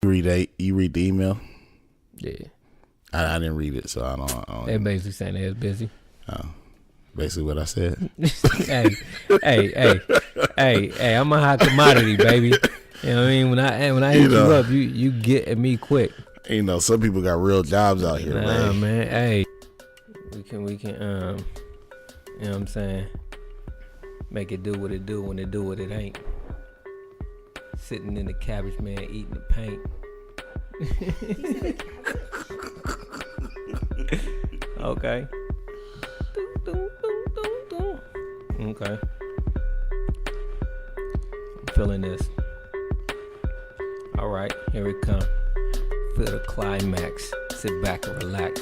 You read the email? Yeah. I didn't read it, so I don't. They're basically saying they was busy. Oh, basically what I said. hey, I'm a hot commodity, baby. You know what I mean? When I hit you up, you get at me quick. You know, some people got real jobs out here, man. Hey, we can you know what I'm saying? Make it do what it do when it do what it ain't. Sitting in the cabbage, man, eating the paint. Okay. Okay. I'm feeling this. All right, here we come. Feel the climax. Sit back and relax.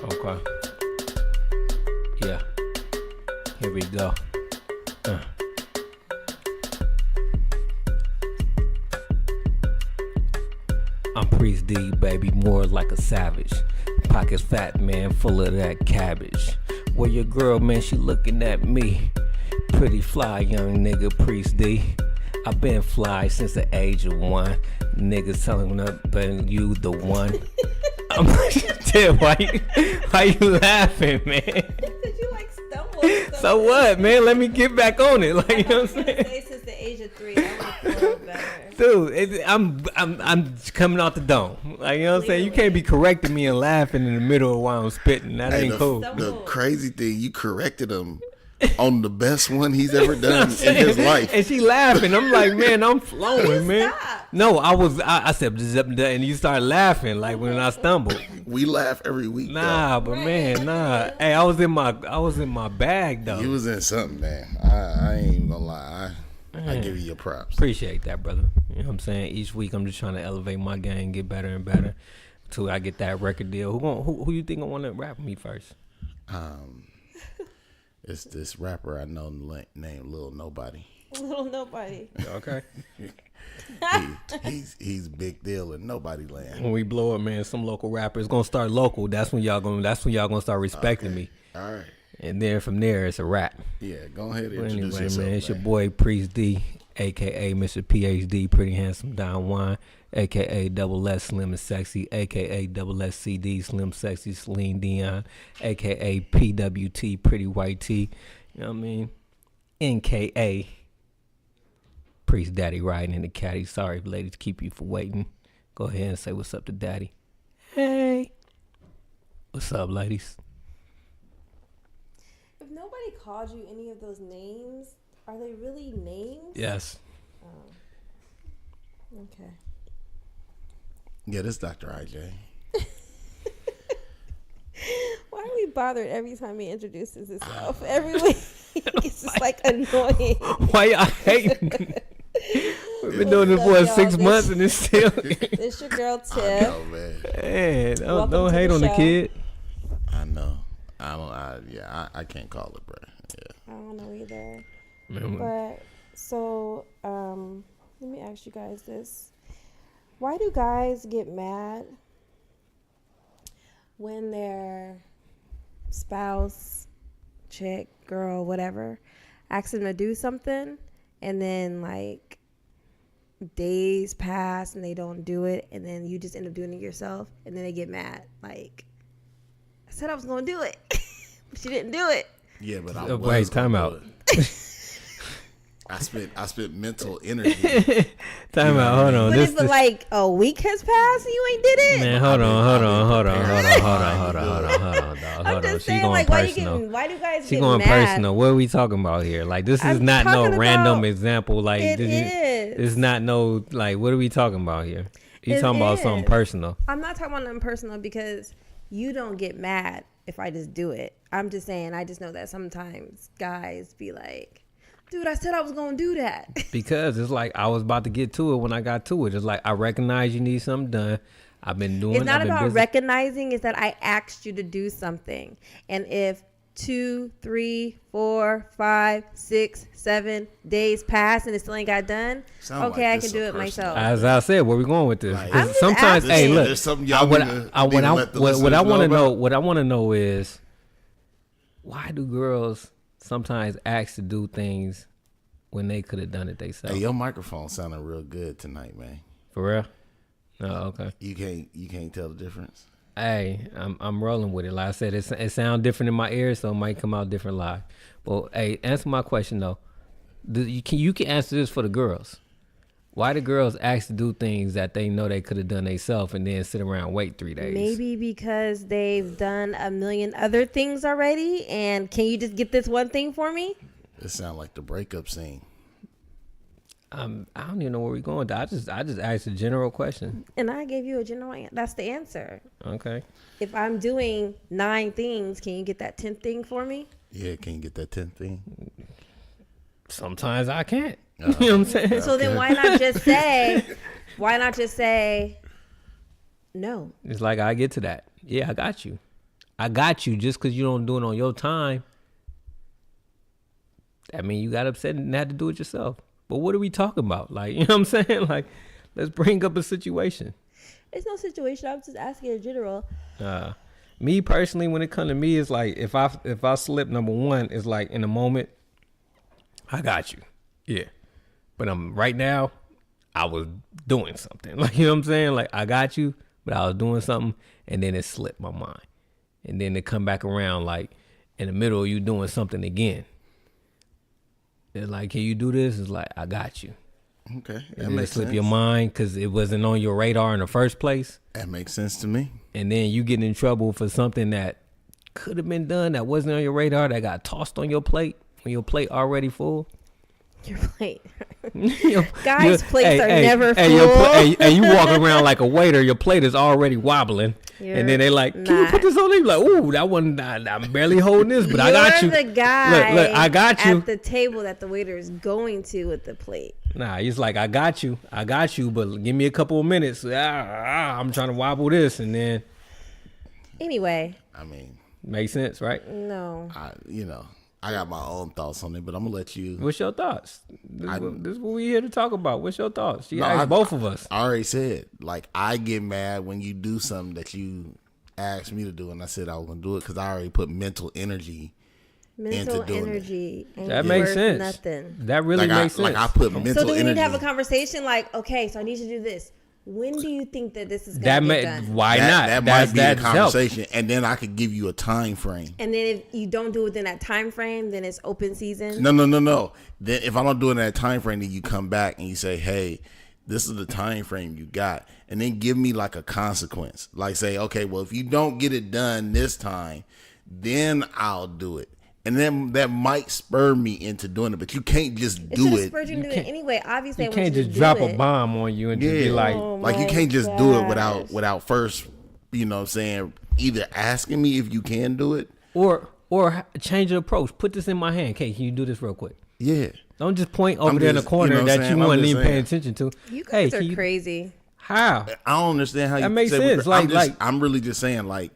Okay. Yeah. Here we go. I'm Priest D, baby, more like a savage. Pockets fat, man, full of that cabbage. Well, your girl, man, she looking at me. Pretty fly, young nigga, Priest D. I been fly since the age of 1. Niggas telling up, but you the one. I'm like, damn, why you laughing, man? You like stumbled. So what, man? Let me get back on it. Like, you know what I'm saying? Say since the age of 3, that would feel better. Dude, I'm coming off the dome. Like, you know what I'm saying? You can't be correcting me and laughing in the middle of while I'm spitting. That ain't cool. The crazy thing, you corrected him on the best one he's ever done in his life. And she laughing. I'm like, man, I'm flowing, man. Stop. No, I said, and you start laughing like when I stumbled. We laugh every week. Nah, though. but man, nah. Hey, I was in my bag though. You was in something, man. I ain't even gonna lie. I give you your props. Appreciate that, brother. You know what I'm saying? Each week I'm just trying to elevate my game, get better and better until I get that record deal. Who you think I want to rap with me first? It's this rapper I know named Lil Nobody. Little nobody. Okay. He's big deal in nobody land. When we blow up, man, some local rapper is gonna start local. That's when y'all gonna start respecting me. All right. And then from there, it's a rap. Yeah, go ahead and But introduce anyway, yourself, man, it's your boy Priest D, aka Mr. PhD, Pretty Handsome Don Juan, aka Double S Slim and Sexy, aka Double S CD Slim Sexy Celine Dion, aka PWT Pretty White T. You know what I mean? NKA Priest Daddy riding in the caddy. Sorry, ladies, keep you for waiting. Go ahead and say what's up to Daddy. Hey, what's up, ladies? If nobody called you any of those names, are they really names? Yes. Oh. Okay. Yeah, this Dr. IJ. Why are we bothered every time he introduces himself? Every week. It's just like annoying. Why y'all hating? We've been doing it for 6 months and it's still. This your girl Tiff. I know, man. Man, Welcome don't to hate the on the show. kid. I know. I can't call it, bro. Yeah. I don't know either. Man, But so let me ask you guys this. Why do guys get mad when their spouse, chick, girl, whatever, asks them to do something and then like days pass and they don't do it and then you just end up doing it yourself and then they get mad? Like, I said I was going to do it, but you didn't do it. Yeah, but I wait, time out. I spent mental energy. Time out. Hold on. But if like a week has passed and you ain't did it, Man, hold on, dog. I'm Hold on. just She saying, going like, why personal. why do guys She get going mad? personal. What are we talking about here? Like, this is I'm not no talking random about- example. Like, It is. It's not no, like, what are we talking about here? You It talking about is. something personal. I'm not talking about nothing personal because you don't get mad if I just do it. I'm just saying, I just know that sometimes guys be like, dude, I said I was going to do that. Because it's like I was about to get to it when I got to it. It's like I recognize you need something done. I've been doing. It's not I've been about busy. recognizing, it's that I asked you to do something. And if 2, 3, 4, 5, 6, 7 days pass and it still ain't got done, Sound okay, like I this can do a it personal- myself. As I said, where we going with this? Right. Because I'm just sometimes, asking. hey, look. There's something y'all what need to I let the listeners want to know know, about. what I want to know is, why do girls sometimes ask to do things when they could have done it themselves? Hey, your microphone sounding real good tonight, man. For real? Oh, okay. You can't tell the difference. Hey, I'm rolling with it. Like I said, it sounds different in my ears, so it might come out different live. Well, hey, answer my question though. You can answer this for the girls. Why do girls ask to do things that they know they could have done themselves and then sit around and wait 3 days? Maybe because they've done a million other things already, and can you just get this one thing for me? It sounds like the breakup scene. I don't even know where we're going. I just asked a general question. And I gave you a general answer. That's the answer. Okay. If I'm doing 9 things, can you get that 10th thing for me? Yeah, can you get that 10th thing? Sometimes I can't. You know what I'm saying? So then why not just say no? It's like I get to that. Yeah, I got you. Just because you don't do it on your time. I mean, you got upset and had to do it yourself. But what are we talking about? Like, you know what I'm saying? Like, let's bring up a situation. It's no situation. I'm just asking in general. Me personally, when it comes to me, it's like if I slip, number one, it's like in the moment, I got you. Yeah. But right now, I was doing something. Like, you know what I'm saying? Like, I got you, but I was doing something, and then it slipped my mind. And then it come back around, like, in the middle, you doing something again. It's like, can you do this? It's like, I got you. Okay. And then slip your mind because it wasn't on your radar in the first place. That makes sense to me. And then you get in trouble for something that could have been done that wasn't on your radar, that got tossed on your plate when your plate already full. Your plate. Guys' plates are never full. And you walk around like a waiter, your plate is already wobbling. And then they like, can you put this on there? Like, ooh, that one, I'm barely holding this, but I got you. You're the guy look, I got you. At the table that the waiter is going to with the plate. Nah, he's like, I got you, but give me a couple of minutes. I'm trying to wobble this, and then. Anyway. I mean. Makes sense, right? No. I got my own thoughts on it, but I'm gonna let you. What's your thoughts? This is what we here to talk about. What's your thoughts? You asked both of us. I already said, like, I get mad when you do something that you asked me to do, and I said I was gonna do it because I already put mental energy into doing energy. it. That makes sense. Nothing. That really makes sense. Like I put mental energy. So do we need to have a conversation? Like, okay, so I need you to do this. When do you think that this is going to get done? Why not? That might be a conversation, and then I could give you a time frame. And then if you don't do it within that time frame, then it's open season? No. Then if I don't do it in that time frame, then you come back and you say, hey, this is the time frame you got. And then give me like a consequence. Like say, okay, well, if you don't get it done this time, then I'll do it. And then that might spur me into doing it, but you can't just do it. Spur you to do it anyway. Obviously, you can't just drop a bomb on you and just be like, you can't just do it without first, you know what I'm saying, either asking me if you can do it or change the approach. Put this in my hand. Okay, can you do this real quick? Yeah. Don't just point over there in the corner that you weren't even paying attention to. You guys are crazy. How? I don't understand how you. That makes sense. I'm really just saying, like,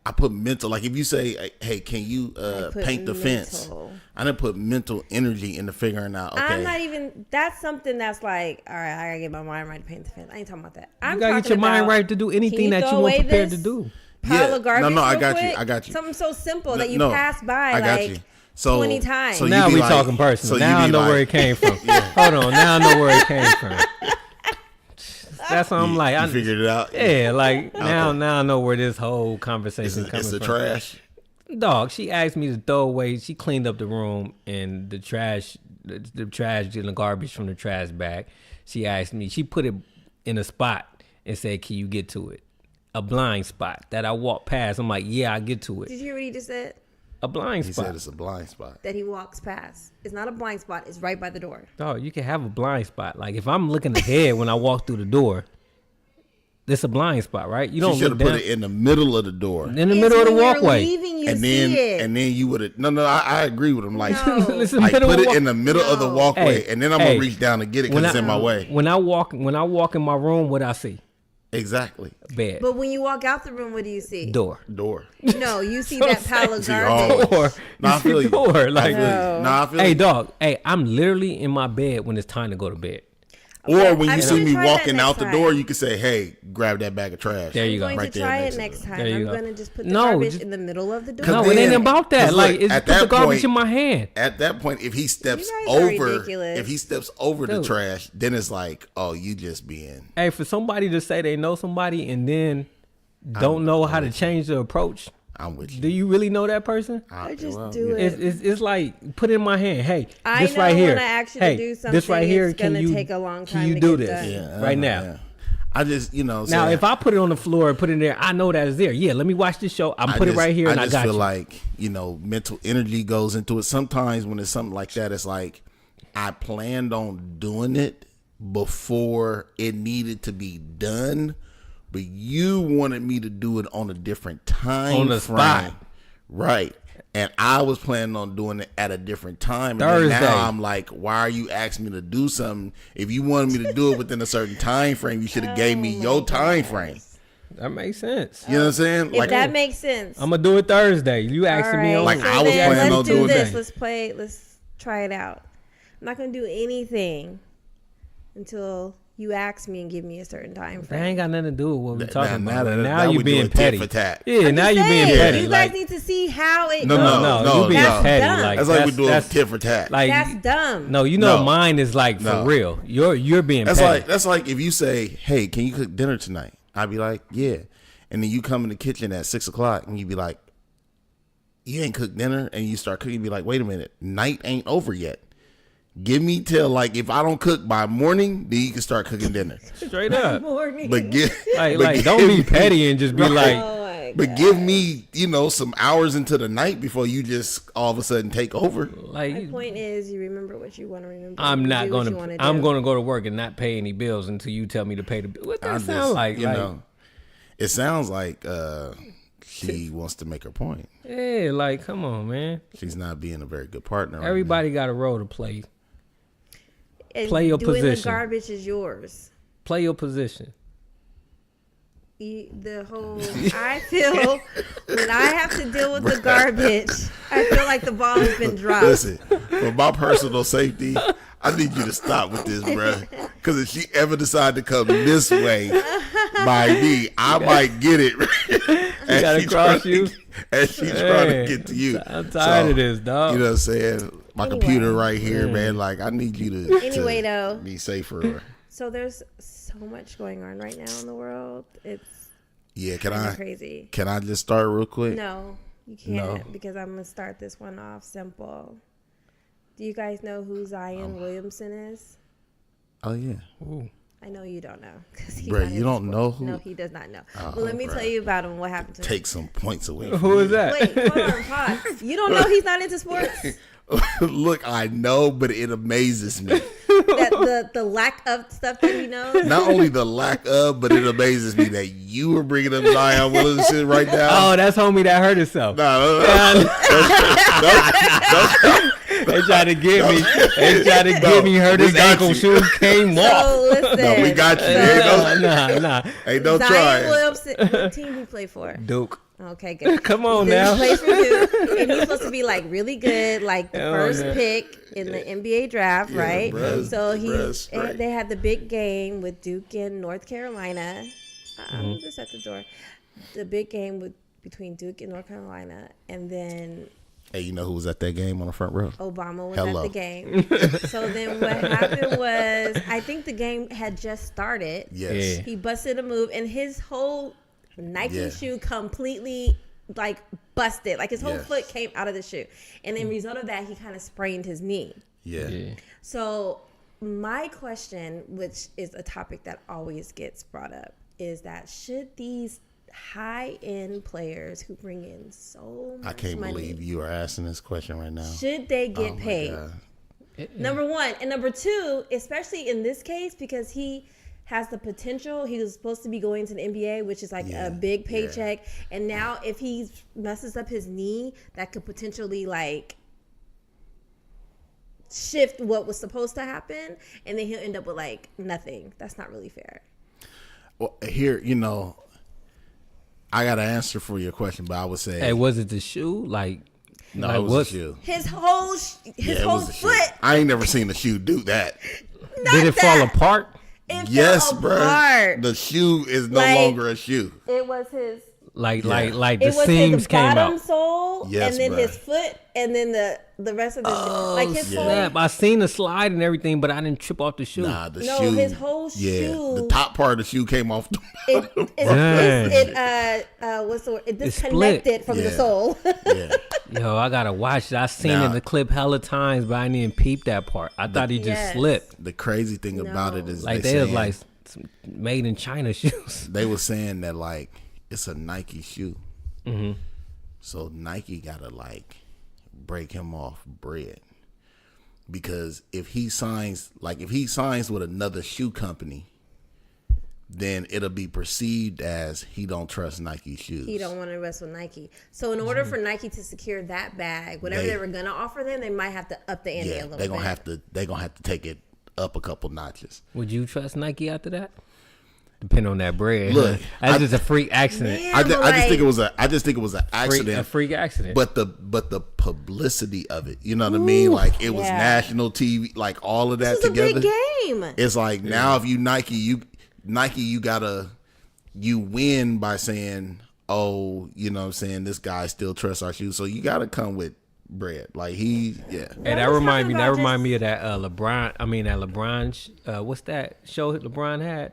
I put mental, like if you say, hey, can you paint the fence? I didn't put mental energy into figuring out, okay. I'm not even, that's something that's like, all right, I gotta get my mind right to paint the fence. I ain't talking about that. You gotta get your mind right to do anything that you weren't prepared to do. Pile of garbage I got you. Something so simple that you pass by like 20 times. So now we talking personal. Now I know where it came from. Hold on, now I know where it came from. That's what I'm like. You figured it out? Yeah, like now I know where this whole conversation coming from. It's the trash? Dog, she asked me to throw away. She cleaned up the room and the trash and the garbage from the trash bag. She asked me, she put it in a spot and said, can you get to it? A blind spot that I walked past. I'm like, yeah, I get to it. Did you hear what he just said? A blind spot. He said it's a blind spot. That he walks past. It's not a blind spot. It's right by the door. Dog, you can have a blind spot. Like if I'm looking ahead when I walk through the door, it's a blind spot, right? You don't. You should have put it in the middle of the door. In the middle of the walkway. And then you would have. No, I agree with him. Like, no. like put it in the middle of the walkway, and then I'm gonna reach down and get it because it's in my way. When I walk in my room, what I see? Exactly. Bed. But when you walk out the room, what do you see? Door. No, you see that pile of garbage. Door. I feel you. Door. Like, I feel hey, you. dog. Hey, I'm literally in my bed when it's time to go to bed. Or when you see me walking out the door, you can say, hey, grab that bag of trash. There you go. I'm going to try it next time. I'm going to just put the garbage in the middle of the door. No, it ain't about that. Like, it's put the garbage in my hand. At that point, if he steps over the trash, then it's like, oh, you just being. Hey, for somebody to say they know somebody and then don't know how to change the approach. I'm with you. Do you really know that person? I just do it. It's like, put it in my hand. Hey, I this right here. When I ask you to do something, this right here, it's going to take a long time to do this? Yeah, right now. Yeah. I just, now, if I put it on the floor and put it in there, I know that it's there. Yeah, let me watch this show. Put it right here and I got you. I just feel like, mental energy goes into it. Sometimes when it's something like that, it's like I planned on doing it before it needed to be done. But you wanted me to do it on a different time on the frame. Spot. Right. And I was planning on doing it at a different time. Thursday. And now I'm like, why are you asking me to do something? If you wanted me to do it within a certain time frame, you should have gave me your time frame. That makes sense. You know what I'm saying? If that makes sense. I'm going to do it Thursday. You asking me on like I was planning on doing this. Let's try it out. I'm not going to do anything until you ask me and give me a certain time frame. That ain't got nothing to do with what we're talking about. Now you being petty. Yeah, now you being petty. You guys need to see how it goes. No, you being petty. That's like we doing tit for tat. Like, that's dumb. No, mine is like for real. You're being petty. That's like if you say, hey, can you cook dinner tonight? I'd be like, yeah. And then you come in the kitchen at 6:00 and you be like, you ain't cooked dinner, and you start cooking, you be like, wait a minute, night ain't over yet. Give me till like if I don't cook by morning, then you can start cooking dinner. Straight up. Morning. But don't be petty and just be like. But give me, some hours into the night before you just all of a sudden take over. Like, my point is, you remember what you want to remember. I'm not going to. I'm going to go to work and not pay any bills until you tell me to pay the bill. What that sound like? It sounds like she wants to make her point. Yeah, like come on, man. She's not being a very good partner. Everybody got a role to play. And play your doing position. The garbage is yours. Play your position. I feel when I have to deal with the garbage, I feel like the ball has been dropped. Listen, for my personal safety, I need you to stop with this, bro. Because if she ever decide to come this way by me, I might get it. She gotta cross you. And she's trying to get to you. I'm tired of this, dog. You know what I'm saying? My computer right here, man. Like, I need you to be safer. So there's so much going on right now in the world. It's crazy. Can I just start real quick? No, you can't because I'm gonna start this one off simple. Do you guys know who Zion Williamson is? Oh yeah. Ooh. I know you don't know. Bro, you don't know who? No, he does not know. Well, let me tell you about him. What happened to him? Take some points away. Who is that? Wait, hold on, pause. You don't know he's not into sports? Look, I know, but it amazes me. The lack of stuff that he knows. Not only the lack of, but it amazes me that you were bringing up Zion Williamson right now. Oh, that's homie that hurt himself. No. They tried to get me. They tried to get me. Hurt his ankle. Shoes came off. Listen, no, we got you. Nah. Hey, don't try. Zion Williamson. What team he play for? Duke. Okay, good. Come on now. He plays for Duke, and he's supposed to be like really good, like the first pick in the NBA draft, right? So they had the big game with Duke and North Carolina. I'm just at the door. The big game between Duke and North Carolina, and then. Hey, you know who was at that game on the front row? Obama was at the game. So then what happened was, I think the game had just started. Yes. He busted a move, and his whole Nike shoe completely like busted. Like his whole foot came out of the shoe. And in result of that, he kind of sprained his knee. Yeah. So my question, which is a topic that always gets brought up, is that should these high-end players who bring in so much money, I can't believe you are asking this question right now. Should they get paid? Number one. And number two, especially in this case, because he has the potential. He was supposed to be going to the NBA, which is like a big paycheck. And now if he messes up his knee, that could potentially like shift what was supposed to happen. And then he'll end up with like nothing. That's not really fair. Well, here, I got an answer for your question, but I would say... Hey, was it the shoe? Like, no, it was the shoe. His whole foot. I ain't never seen a shoe do that. Did it fall apart? It Yes, fell bro. apart. The shoe is no Like, longer a shoe. It was his. Like It the was seams his came bottom out. sole, Yes, and then bruh. his foot, and then the rest of the like his whole. Snap! I seen the slide and everything, but I didn't trip off the shoe. Nah, the No, shoe. his whole Yeah, shoe- the top part of the shoe came off. What's the word? It It split. disconnected from the Yeah. sole. Yeah. Yo, I gotta watch it. I seen Nah. it in the clip hella times, but I didn't even peep that part. I thought he just Yes. slipped. The crazy thing about it is Like they they was saying, like some made in China shoes. they were saying that like it's a Nike shoe, Mm-hmm. so Nike gotta like break him off bread, because if he signs with another shoe company, then it'll be perceived as he don't trust Nike shoes. He don't want to wrestle Nike. So in order for Nike to secure that bag, whatever They- they were gonna offer them, they might have to up the ante a Yeah, little they bit. gonna have to take it up a couple notches. Would you trust Nike after that? Depending on that bread. Look, that's just a freak accident. Man. I just like- think it was an accident. A freak accident. But the publicity of it, you know what I mean? Like it was yeah. national TV, like all of that This was a together. big game. It's like now if you Nike, you win by saying, oh, you know what I'm saying, this guy still trusts our shoes. So you gotta come with bread. Like yeah. Hey, that I was remind me. talking That about remind me of that LeBron. I mean that LeBron. What's that show LeBron had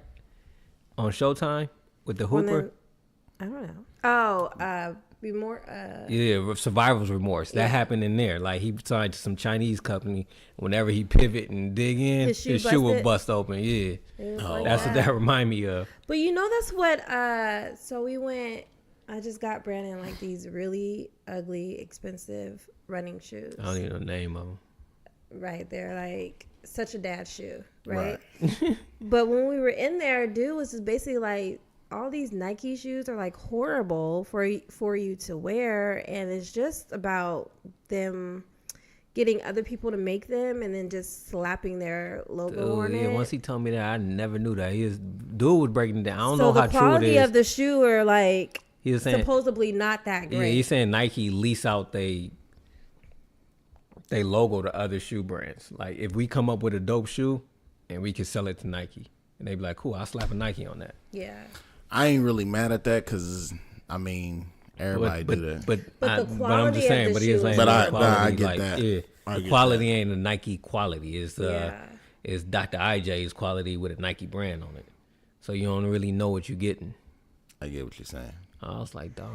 on Showtime with the When Hooper? I don't know. Oh, be more. Yeah, survivor's remorse. That happened in there. Like he signed to some Chinese company. Whenever he pivot and dig in, His his shoe shoe would busted? bust open. Yeah, It was like that's what that remind me of. But you know that's what. So we went. I just got Brandon like these really ugly, expensive running shoes. I don't even know the name of them. Right, they're like such a dad shoe, right? But when we were in there, dude was just basically like, all these Nike shoes are like horrible for you to wear, and it's just about them getting other people to make them and then just slapping their logo on Yeah, it. once he told me that, I never knew that. Dude was breaking it down. I don't So know the how true it quality is. of the shoe are like He was saying, supposedly not that yeah, great. he's saying Nike lease out they logo to other shoe brands. Like if we come up with a dope shoe and we can sell it to Nike, and they be like, cool, I'll slap a Nike on that. Yeah. I ain't really mad at that because I mean everybody do that. But the I'm quality just of saying. the But he was shoe saying, is But the I get like, that. Yeah, I the get quality that. ain't a Nike quality. It's Yeah. it's Dr. IJ's quality with a Nike brand on it. So you don't really know what you're getting. I get what you're saying. I was like, dog.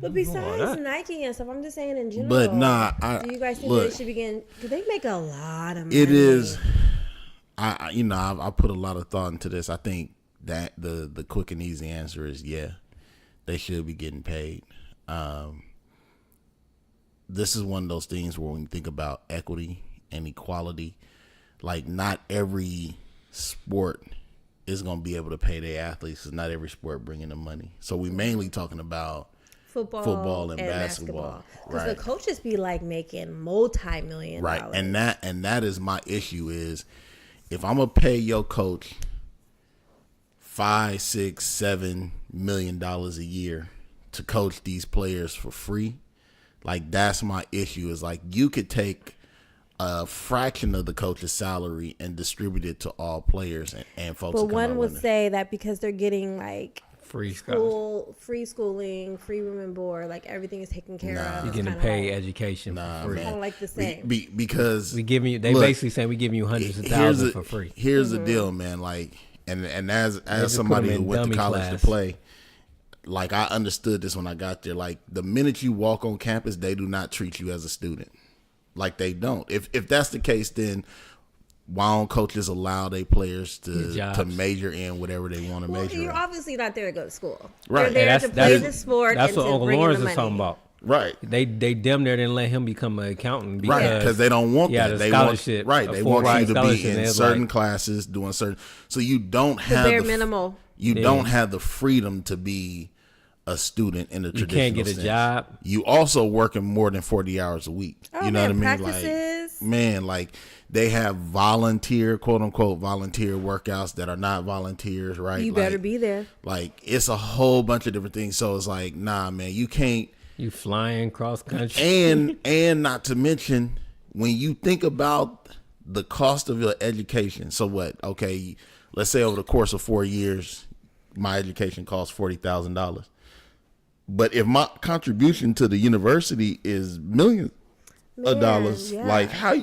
But besides Nike and stuff, I'm just saying in general. But nah, do you guys think look, they should begin? Because they make a lot of money. it is. I put a lot of thought into this. I think that the quick and easy answer is yeah, they should be getting paid. This is one of those things where when you think about equity and equality, like not every sport is going to be able to pay their athletes because not every sport bringing them money. So we mainly talking about football and basketball. Because Right. the coaches be like making multi-million Right. dollars. And that is my issue is if I'm gonna pay your coach $5, $6, $7 million a year to coach these players for free, like that's my issue is like you could take a fraction of the coach's salary and distribute it to all players and folks. But will come one out would winning. say that because they're getting like Free school. free schooling, free room and board, like everything is taken care of. You're getting paid education for free. Kind of like the same. Because We giving you. They look, basically saying we giving you hundreds of thousands for free. Here's Mm-hmm. the deal, man. Like, and as just somebody put 'em who in went to dummy college class. to play, like I understood this when I got there. Like the minute you walk on campus, they do not treat you as a student. Like they don't. If that's the case, then why don't coaches allow their players to Jobs. major in whatever they want to Well, major you're in? obviously not there to go to school. Right. You're there Yeah, to play the sport That's and what to Uncle bring in Lawrence the is money. talking about. Right. They damn near didn't let him become an accountant because, Right, because they don't want Yeah, that. the They scholarship, want a They full want ride you to be scholarship, and in it's certain like- classes doing certain. So you don't The have bare the minimal. You Yeah. don't have the freedom to be a student in the You traditional can't get a sense. job. You also working more than 40 hours a week. Oh, You know man, what I mean? practices. Like, man, like they have volunteer, quote unquote, volunteer workouts that are not volunteers, right? You Like- better be there. Like it's a whole bunch of different things. So it's like, nah, man, you can't. You flying cross country. And not to mention when you think about the cost of your education. So what? Okay, let's say over the course of 4 years, my education costs $40,000. But if my contribution to the university is millions of dollars, yeah. like how,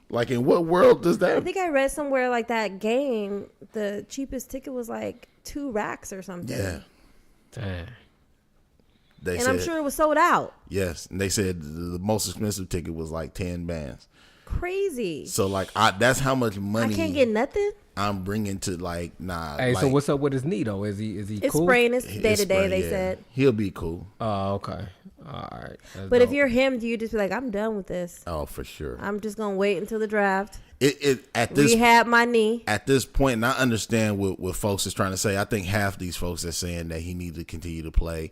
like in what world does that? I think I read somewhere like that game, the cheapest ticket was like $2 or something. Yeah. Damn. They And said, I'm sure it was sold out. yes. And they said the most expensive ticket was like 10 bands. Crazy. So like that's how much money I can't get nothing. I'm bringing to like Hey, like, so what's up with his knee though? Is he It's cool? spraying. It's his day to day. spray, They yeah. said. He'll be cool. Oh, okay. All right. That's But if dope. you're him, do you just be like, I'm done with this? Oh, for sure. I'm just gonna wait until the draft. It at this Rehab my knee. at this point, and I understand what folks is trying to say. I think half these folks are saying that he needs to continue to play,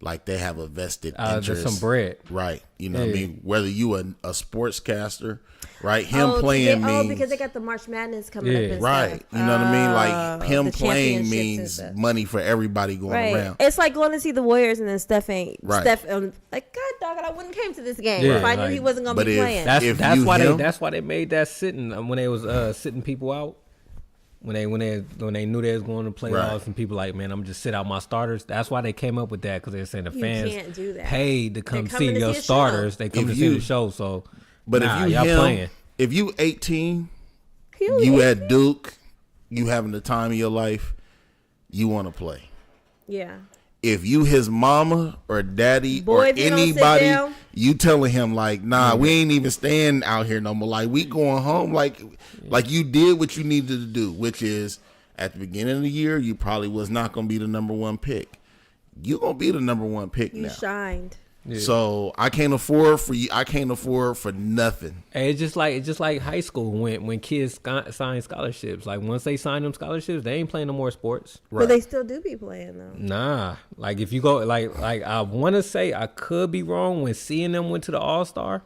like they have a vested there's interest. some bread. Right? You know what I Yeah. mean? Whether you a sportscaster, right? Him playing means because they got the March Madness coming up. Yeah. And right. stuff. You know what I mean? Like him the playing championships and means stuff. money for everybody going Right. around. It's like going to see the Warriors and then Steph ain't. Right. Steph, like, God dog it, I wouldn't came to this game Yeah, if I knew like- he wasn't gonna But be if- playing. That's If that's you why him- they made that sitting when they was sitting people out. When they knew they was going to playoffs Right. and people like, man, I'm just sit out my starters. That's why they came up with that because they're saying the You fans can't do that. paid to come They're see coming to your see a starters. show. They come If to see you- the show. So, But nah, if you y'all him, playing, if you 18, Cute. you at Duke, you having the time of your life, you want to play. Yeah. If you his mama or daddy Boy, or if you don't sit anybody, down- you telling him like, nah, we ain't even staying out here no more. Like we going home. Like you did what you needed to do, which is at the beginning of the year, you probably was not going to be the number one pick. You gonna be the number one pick You now. shined. Yeah. So I can't afford for you. I can't afford for nothing. Hey, it's just like high school when kids sign scholarships. Like once they sign them scholarships, they ain't playing no more sports. Right. But they still do be playing though. Nah, like if you go like I want to say I could be wrong when seeing them went to the All-Star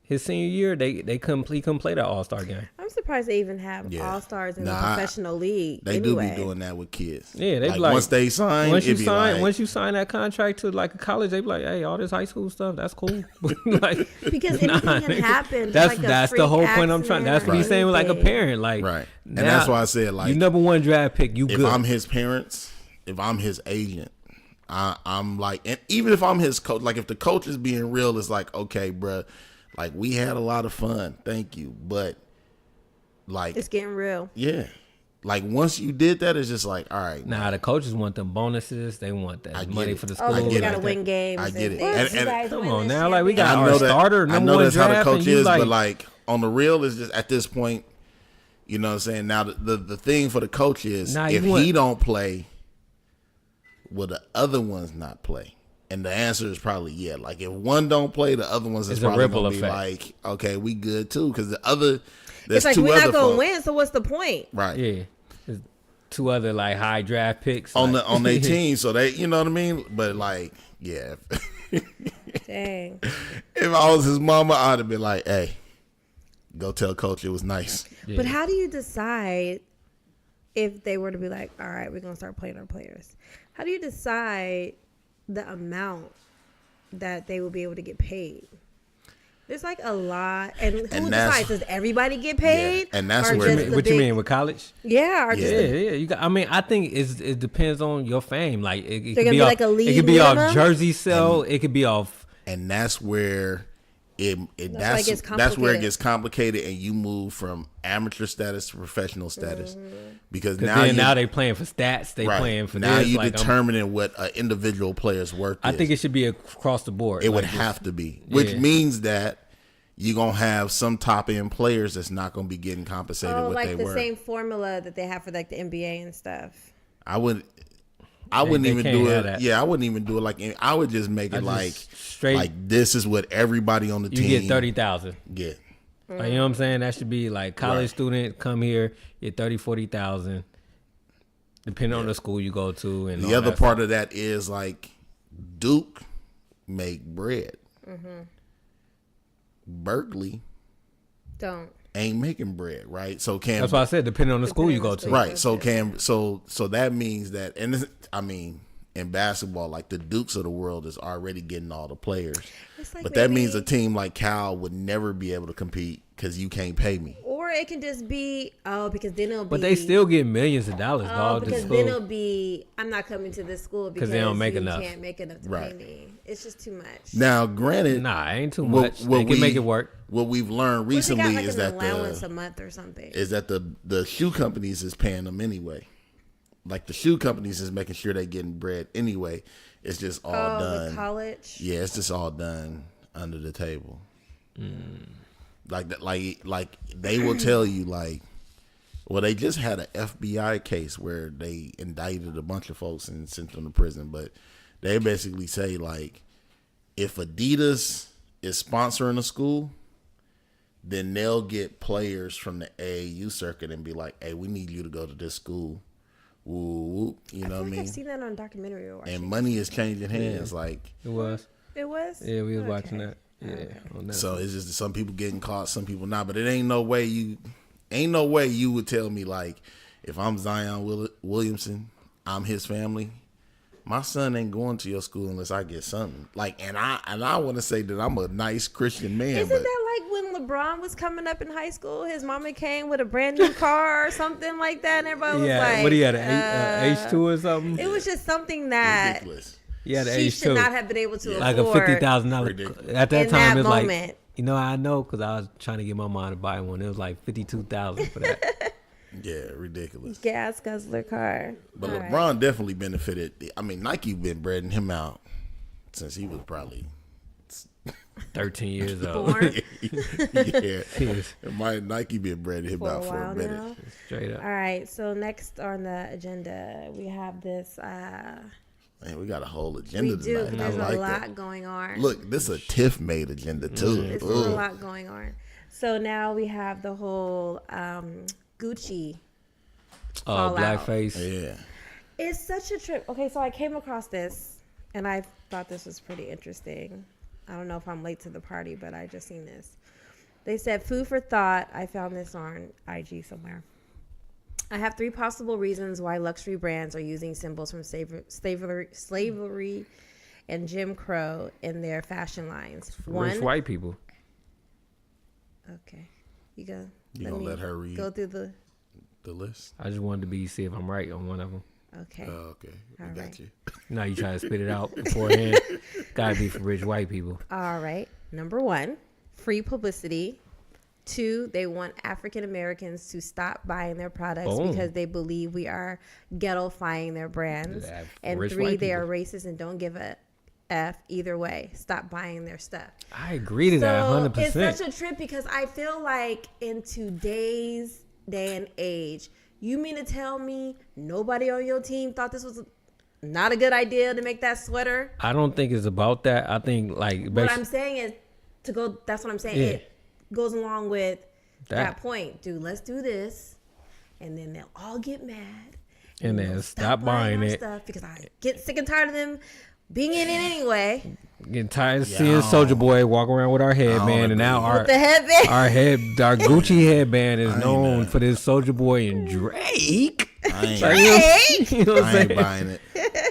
his senior year, he couldn't play that All-Star game. I'm surprised they even have Yeah. all-stars in the Nah, professional league. They anyway. do be doing that with kids. Yeah, they like, be like once they sign, once you it be sign like, once you sign that contract to like a college, they be like, hey, all this high school stuff, that's cool. Like, Because anything can nigga. happen. That's like a the freak whole point I'm trying. accident That's or what he's saying with like a anything. parent, like right, and now, that's why I said like you number one draft pick, you if good. I'm his parents, if I'm his agent, I'm like, and even if I'm his coach, like if the coach is being real, it's like, okay, bruh, like we had a lot of fun, thank you, but like, It's getting real. yeah, like once you did that, it's just like, all right, Nah, the coaches want them bonuses. They want I that get money it. for the Oh, school. I you get gotta it. win games. I get it. Yes, you And- guys Come win on this now, like we got I our know starter that. I number know one that's how the draft, coach and you is, like, but like on the real, is just at this point, you know what I'm saying. Now the thing for the coach is Nah, if you want- he don't play, will the other ones not play? And the answer is probably yeah. Like if one don't play, the other ones is It's a probably ripple gonna be effect. like, okay, we good too, because the other there's It's like two we're other not gonna folks. win, so what's the point? Right. yeah, there's two other like high draft picks On like- on their team, so they, you know what I mean. But like, yeah, Dang. if I was his mama, I'd have been like, hey, go tell coach it was nice. Yeah. But how do you decide if they were to be like, all right, we're gonna start playing our players? How do you decide the amount that they will be able to get paid? There's like a lot, and who And that's- decides? Does everybody get paid? and that's Or where- just the What you big- mean with college? Yeah, or just Yeah. the, Yeah. You got. I mean, I think it depends on your fame. Like it could gonna be be off, like a it league could be off minimum? jersey sale. It could be off. And that's where why it that's gets that's where it complicated. gets complicated, and you move from amateur status to professional status because Cause now now they playing for stats. They right, playing for now this. you like, determining what an individual player's worth I is. think it should be across the board. it Like would just- have to be, which Yeah. means that you're gonna have some top end players that's not gonna be getting compensated oh, what like they the were. same formula that they have for like the NBA and stuff. I wouldn't they even can't do have it. that. Yeah, I wouldn't even do it like I would just make it just like straight- like this is what everybody on the You team get 30,000. get. Like, you know what I'm saying? That should be like college Right. student come here, get 30, 40,000, depending on the school you go to. And The all other that part of that is like Duke make bread. Berkeley Don't. ain't making bread, right? So can That's why I said depending on the school you go to. right. So can so that means that, and this, I mean, in basketball, like the Dukes of the world is already getting all the players, It's like but that means maybe- a team like Cal would never be able to compete because you can't pay me. Or it can just be because then it'll be. But they still get millions of dollars, dog. Because then it'll be I'm not coming to this school because they don't make you enough. can't make enough to pay me. It's just too much. Now, granted, ain't too much. They can make it work. What we've learned recently got, like, is an that allowance a month or something. Is that the shoe companies is paying them anyway. Like the shoe companies is making sure they getting bread anyway. It's just all done. The college. Yeah, it's just all done under the table. Like that, like they will tell you they just had an FBI case where they indicted a bunch of folks and sent them to prison, but they basically say like if Adidas is sponsoring a school, then they'll get players from the AAU circuit and be like, hey, we need you to go to this school. Woo, you know what I mean? I've seen that on a documentary or watching. And money is changing hands. Yeah. Like it was. Yeah, we was watching that. Yeah. Okay. So it's just some people getting caught, some people not. But it ain't no way you would tell me like if I'm Zion Williamson, I'm his family. My son ain't going to your school unless I get something. Like, and I want to say that I'm a nice Christian man. Isn't that like when LeBron was coming up in high school? His mama came with a brand new car or something like that, and everybody was like, what do you had, an H2 or something? It was just something that ridiculous. Yeah, she should not have been able to like afford. a $50,000. At that in time, that it's moment. like, you know, I know because I was trying to get my mom to buy one. It was like $52,000 for that. Yeah, ridiculous. Gas guzzler car. But All LeBron right. definitely benefited. I mean, Nike been breading him out since he was probably 13 years old. Born. Yeah. Nike been breading him out for a minute. Now. Straight up. All right. So next on the agenda, we have this. Man, we got a whole agenda We do. tonight. There's I like a lot that. going on. Look, this is a TIFF made agenda too. There's a lot going on. So now we have the whole Gucci. Oh, Fallout. blackface. Yeah. It's such a trip. Okay, so I came across this, and I thought this was pretty interesting. I don't know if I'm late to the party, but I just seen this. They said, food for thought. I found this on IG somewhere. I have 3 possible reasons why luxury brands are using symbols from slavery and Jim Crow in their fashion lines. Rich white people. Okay. You go. You gonna let her read Go through the list? I just wanted to see if I'm right on one of them. Okay. Oh, okay. I got right. you. Now you try to spit it out beforehand. Gotta be for rich white people. All right. Number 1, free publicity. 2, they want African Americans to stop buying their products Boom. because they believe we are ghettoifying their brands. Yeah, And rich 3, white they are people. racist and don't give a F either way. Stop buying their stuff. I agree to that 100%. It's such a trip because I feel like in today's day and age, you mean to tell me nobody on your team thought this was not a good idea to make that sweater? I don't think it's about that. I think like What I'm saying is to go. That's what I'm saying. Yeah. It goes along with that That. point, dude. Let's do this, and then they'll all get mad, And then they'll stop buying our it. stuff because I get sick and tired of them being in it anyway. Getting tired of Yeah, seeing Soldier Boy walk around with our headband, and now agree. With the headband. our Gucci headband is I ain't known mad. for this Soldier Boy and Drake. I ain't, Drake. You know what I'm I ain't saying? buying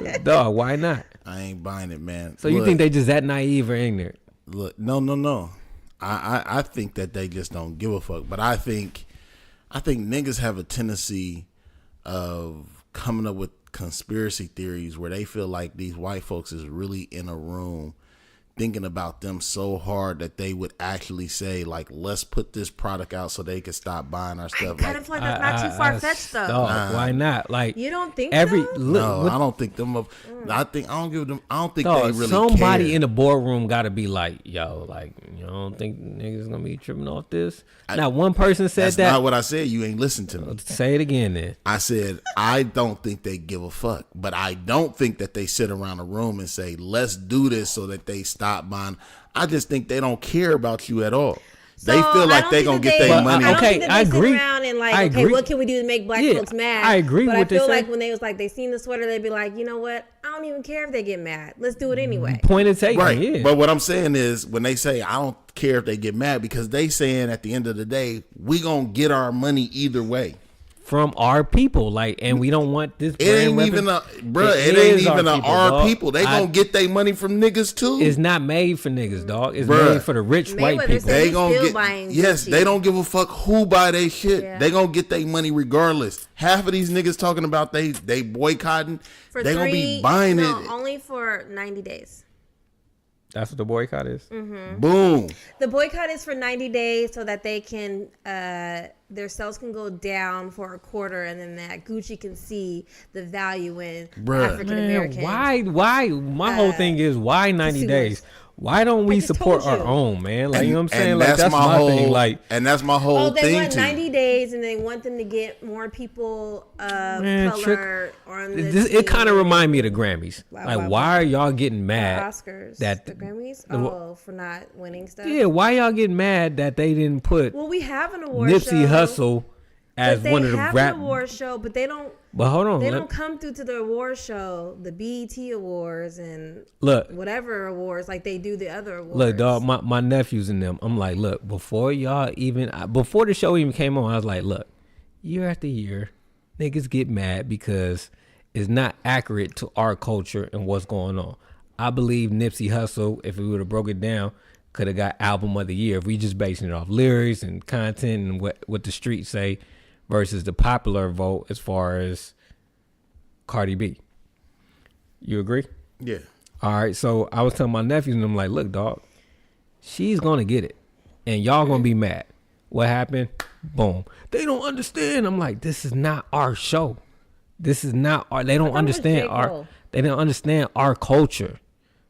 it. Dog, why not? I ain't buying it, man. So you think they just that naive or ignorant? Look, no. I think that they just don't give a fuck. But I think niggas have a tendency of coming up with conspiracy theories where they feel like these white folks is really in a room thinking about them so hard that they would actually say like, let's put this product out so they can stop buying our I stuff. kind of feel like that's not too far fetched though. Dog, why not? Like You don't think every so? No, I don't think them. I don't give them. I don't think dog, they really somebody care. in the boardroom got to be like, yo, like you don't think niggas gonna be tripping off this? Now one person said That's that. not what I said. You ain't listen to me. Say it again then. I said, I don't think they give a fuck, but I don't think that they sit around a room and say, let's do this so that they stop buying. I just think they don't care about you at all. They So, feel I like don't they think gonna that get they- their money. I don't Okay, think that I they agree. sit around and like, I okay, agree. what can we do to make black Yeah, folks mad? I agree But with I what they feel like say. when they was like, they seen the sweater, they'd be like, you know what? I don't even care if they get mad. Let's do it anyway. Point of taken. Right. Yeah. But what I'm saying is when they say, I don't care if they get mad, because they saying at the end of the day, we gonna get our money either way. from our people. Like, and we don't want this. It ain't even it ain't even our people. They gonna get their money from niggas too. It's not made for niggas, dog. It's made for the rich white people. They gonna get they don't give a fuck who buy their shit. Yeah. They gonna get their money regardless. Half of these niggas talking about they boycotting. They gonna be buying it only for 90 days. That's what the boycott is. Mm-hmm. Boom. The boycott is for 90 days so that they can their sales can go down for a quarter, and then that Gucci can see the value in African American. Why? My whole thing is why 90 days? Why don't we support our own, man? Like, you know what I'm saying? Like, that's my whole thing. Like, and that's my whole thing. They want 90 days, and they want them to get more people of color on this. It kind of remind me of the Grammys. Why are y'all getting mad? Oscars. That the Grammys? For not winning stuff. Yeah, why y'all getting mad that they didn't put? Well, we have an award Nipsey show. Hussle as one of the rap. They have an award show, but they don't. But hold on, they don't come through to the award show, the BET Awards and whatever awards like they do the other awards. Look, dog, my nephews and them. I'm like, look, before the show even came on, I was like, look, year after year, niggas get mad because it's not accurate to our culture and what's going on. I believe Nipsey Hussle, if we would have broke it down, could have got album of the year if we just basing it off lyrics and content and what the streets say. Versus the popular vote as far as Cardi B. You agree? Yeah. All right. So I was telling my nephews and I'm like, look, dog, she's going to get it. And y'all going to be mad. What happened? Boom. They don't understand. I'm like, this is not our show. This is not our, they don't understand our culture.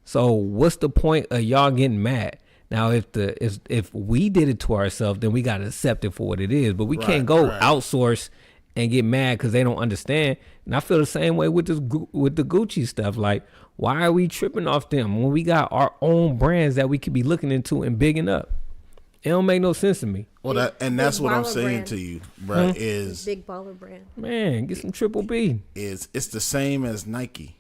So what's the point of y'all getting mad? Now, if we did it to ourselves, then we got to accept it for what it is. But we can't go outsource and get mad because they don't understand. And I feel the same way with the Gucci stuff. Like, why are we tripping off them when we got our own brands that we could be looking into and bigging up? It don't make no sense to me. Well, that's what I'm saying to you, bro. Is big baller brand. Man, get some Triple B. It's the same as Nike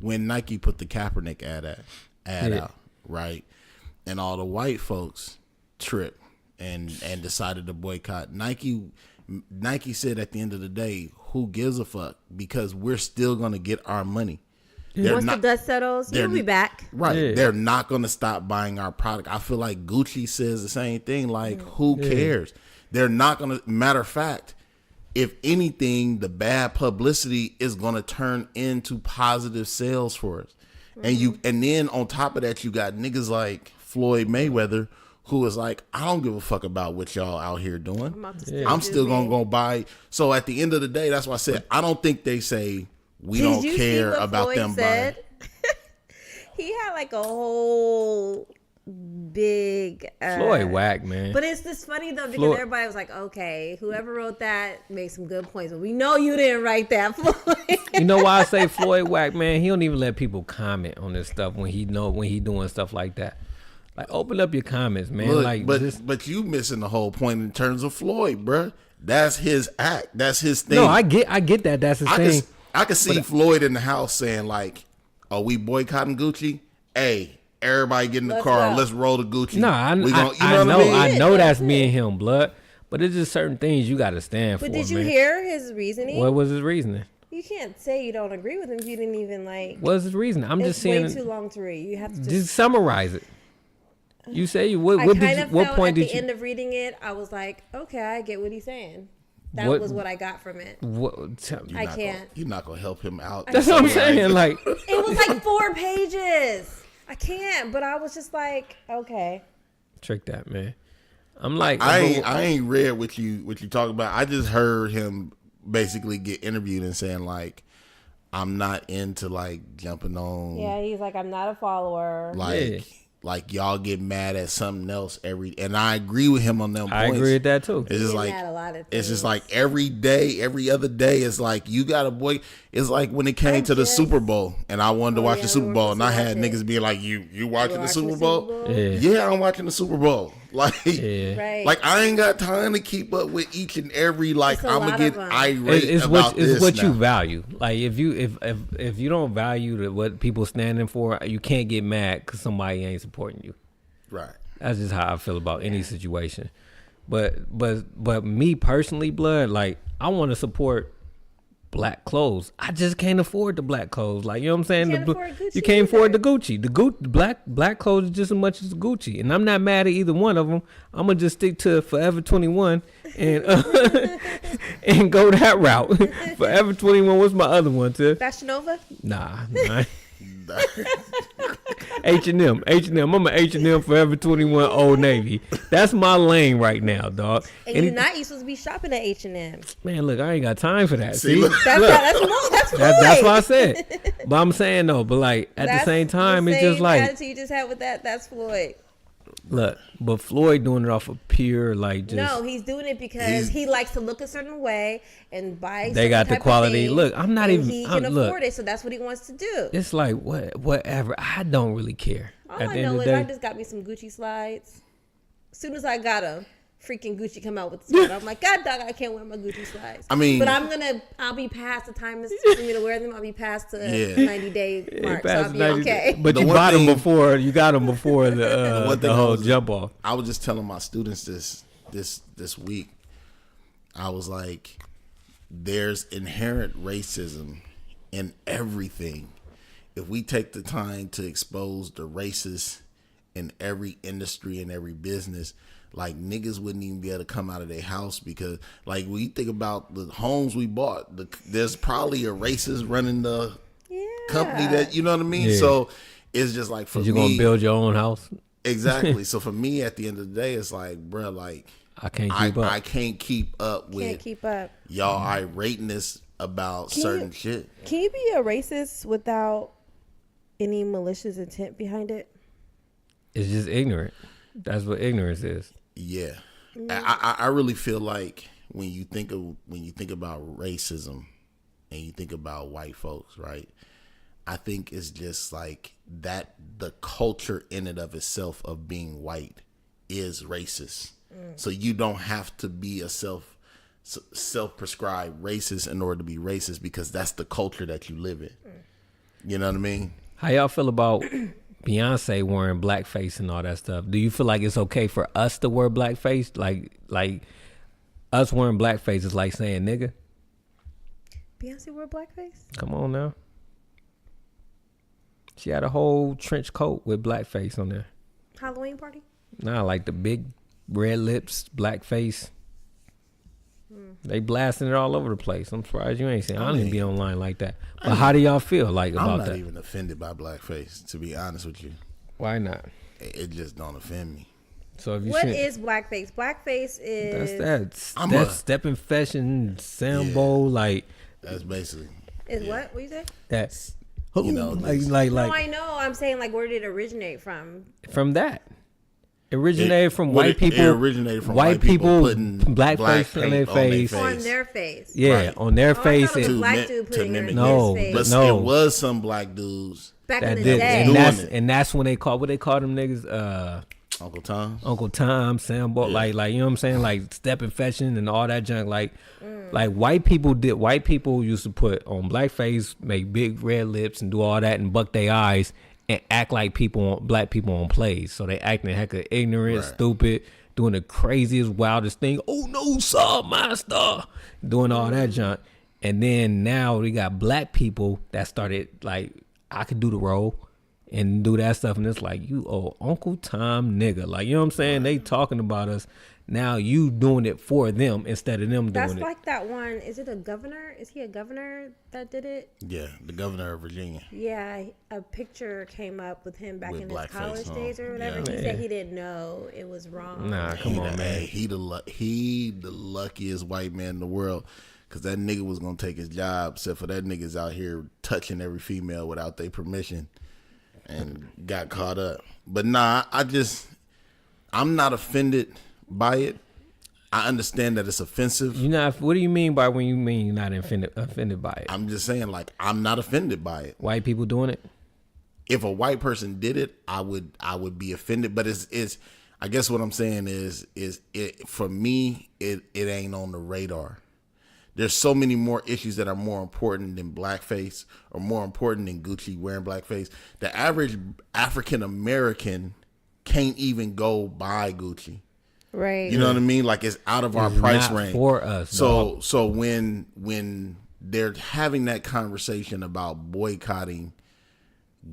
when Nike put the Kaepernick ad out, right? And all the white folks tripped and decided to boycott. Nike said at the end of the day, who gives a fuck? Because we're still going to get our money. Once the dust settles, you'll be back. Right. Yeah. They're not going to stop buying our product. I feel like Gucci says the same thing. Like, who cares? They're not going to. Matter of fact, if anything, the bad publicity is going to turn into positive sales for us. And then on top of that, you got niggas like Floyd Mayweather, who is like, I don't give a fuck about what y'all out here doing. I'm still gonna go buy. So at the end of the day, that's why I said I don't think they say we don't care about Floyd them buying. He had like a whole big Floyd whack, man. But it's just funny though because everybody was like, okay, whoever wrote that made some good points, but we know you didn't write that, Floyd. You know why I say Floyd whack, man? He don't even let people comment on this stuff when he doing stuff like that. Like, open up your comments, man. Look, like, but you missing the whole point in terms of Floyd, bro. That's his act. That's his thing. No, I get that. That's his thing. I could see Floyd in the house saying like, "Are we boycotting Gucci? Hey, everybody get in the car. Let's roll the Gucci." No, I know that's me and him, blood. But it's just certain things you got to stand for. But did you hear his reasoning? What was his reasoning? You can't say you don't agree with him if you didn't even like. What's his reason? I'm just saying. It's way too long to read. You have to just summarize it. You say what point did you? At the end of reading it, I was like, okay, I get what he's saying. That was what I got from it. I can't. You're not gonna help him out. That's what I'm saying. Like, it was like 4 pages. I can't. But I was just like, okay. Trick that, man. I'm like, I ain't read what you talk about. I just heard him basically get interviewed and saying like, I'm not into like jumping on. Yeah, he's like, I'm not a follower. Like y'all get mad at something else and I agree with him on them points. I agree with that too. It's just like it's just like every day, every other day, it's like you got a boy. It's like when it came to the Super Bowl and I wanted to watch the Super Bowl and I had niggas being like, you watching the Super Bowl? Yeah, I'm watching the Super Bowl. Like, like I ain't got time to keep up with each and every like I'm gonna get irate about this. It's what you value. Like if you don't value what people standing for, you can't get mad because somebody ain't supporting you. Right. That's just how I feel about any situation. But me personally, blood, like I want to support black clothes. I just can't afford the black clothes. Like, you know what I'm saying? You can't afford Gucci you can't afford the either. Gucci. Black clothes is just as much as Gucci, and I'm not mad at either one of them. I'm gonna just stick to Forever 21 and and go that route. Forever 21. What's my other one, too? Fashion Nova? Nah. H&M. I'm a H&M Forever 21 Old Navy. That's my lane right now, dog. And you're not supposed to be shopping at H&M. Man, look, I ain't got time for that. See, See? look. That's That's what I said. But I'm saying though, but like at the same time, it's just like attitude you just had with that's Floyd. look, but Floyd doing it off of pure like just No, he's doing it because he likes to look a certain way and buy. They got the type of quality. thing, Look, I'm not and even. He can look, afford it, so that's what he wants to do. it's like whatever. I don't really care. All At I the end know of is the I day, just got me some Gucci slides. As soon as I got them, freaking Gucci come out with the sweater. I'm like, God dog, I can't wear my Gucci slides. I mean, but I'll be past the time it's for me to wear them. I'll be past the 90-day mark, so I'll be okay. But The you one bought them thing- before. You got them before the one thing the whole I was- jump off. I was just telling my students this week. I was like, there's inherent racism in everything. If we take the time to expose the racists in every industry and every business, like niggas wouldn't even be able to come out of their house because, like, when you think about the homes we bought, there's probably a racist running the company that, you know what I mean? Yeah. So it's just like for You me, gonna build your own house? exactly. So for me, at the end of the day, it's like, bruh, like I can't keep up. I can't keep up with Can't keep up. y'all irateness about certain shit. Can you be a racist without any malicious intent behind it? It's just ignorant. That's what ignorance is. Yeah, I really feel like when you think about racism and you think about white folks, right? I think it's just like that. The culture in and of itself of being white is racist. So you don't have to be a self-prescribed racist in order to be racist because that's the culture that you live in. You know what I mean? How y'all feel about Beyonce wearing blackface and all that stuff? Do you feel like it's okay for us to wear blackface? Like us wearing blackface is like saying nigga? Beyonce wore blackface? Come on now. She had a whole trench coat with blackface on there. Halloween party? Nah, like the big red lips, blackface. They blasting it all over the place. I'm surprised you ain't seen. I don't even be online like that. But how do y'all feel like I'm about not that? even offended by blackface, to be honest with you. Why not? It just don't offend me. So if you What should, is blackface? Blackface is that's stepping fashion Sambo like That's basically what? What you say? that's You know, like No, I know. I'm saying like where did it originate from? from that. It originated from Well, white people. It originated from white people putting blackface on their face. On their face. Yeah, Right. on their Oh, I face. thought it was and- black dude putting it mimic in No, his face. But No. it was some black dudes. Back that in the did, day. and Doing it. that's when they called them niggas. Uncle Tom. Uncle Tom, Sambo, like you know what I'm saying, like stepping fashion and all that junk. Like white people used to put on blackface, make big red lips, and do all that and buck their eyes and act like black people on plays. So they acting hecka ignorant, Right. stupid, doing the craziest, wildest thing. Oh no, sir, master, doing all that junk. And then now we got black people that started like, I could do the role and do that stuff, and it's like, you old Uncle Tom nigga, like, you know what I'm saying? They talking about us now. You doing it for them instead of them That's doing it. like that one. Is it a governor? Is he a governor that did it? Yeah, the governor of Virginia. Yeah, a picture came up with him back With in his blackface college on. days or whatever. Yeah. He said he didn't know it was wrong. Nah, come on, man. He the luckiest white man in the world. Cause that nigga was gonna take his job, except for that nigga's out here touching every female without their permission, and got caught up. But nah, I'm not offended by it. I understand that it's offensive. You not. What do you mean by when you mean you're not offended by it? I'm just saying, like, I'm not offended by it. White people doing it? If a white person did it, I would be offended. But it's I guess what I'm saying is it for me, it ain't on the radar. There's so many more issues that are more important than blackface or more important than Gucci wearing blackface. The average African American can't even go buy Gucci. Right. You know what I mean? Like it's out of our price not range for us. dog. So when they're having that conversation about boycotting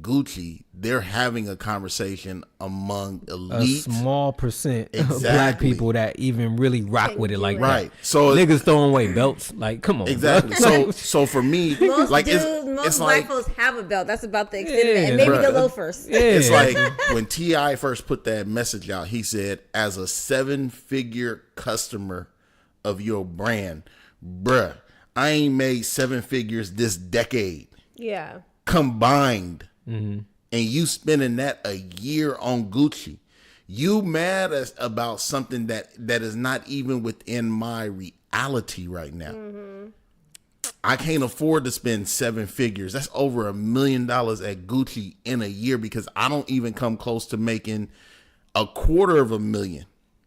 Gucci, they're having a conversation among a elite. small percent of black Exactly. people that even really rock Can with it do like it. Right. that. So Niggas throwing away belts. Like, come on. exactly. bro. So for me, Most like dudes, it's most like black folks have a belt. That's about the extent of it. Yeah, And maybe bruh. the loafers. Yeah. it's like when T.I. first put that message out, he said, as a 7-figure customer of your brand, bruh, I ain't made 7 figures this decade Yeah. combined. And you spending that a year on Gucci. You mad about something that is not even within my reality right now. I can't afford to spend 7 figures. That's over $1 million at Gucci in a year because I don't even come close to making $250,000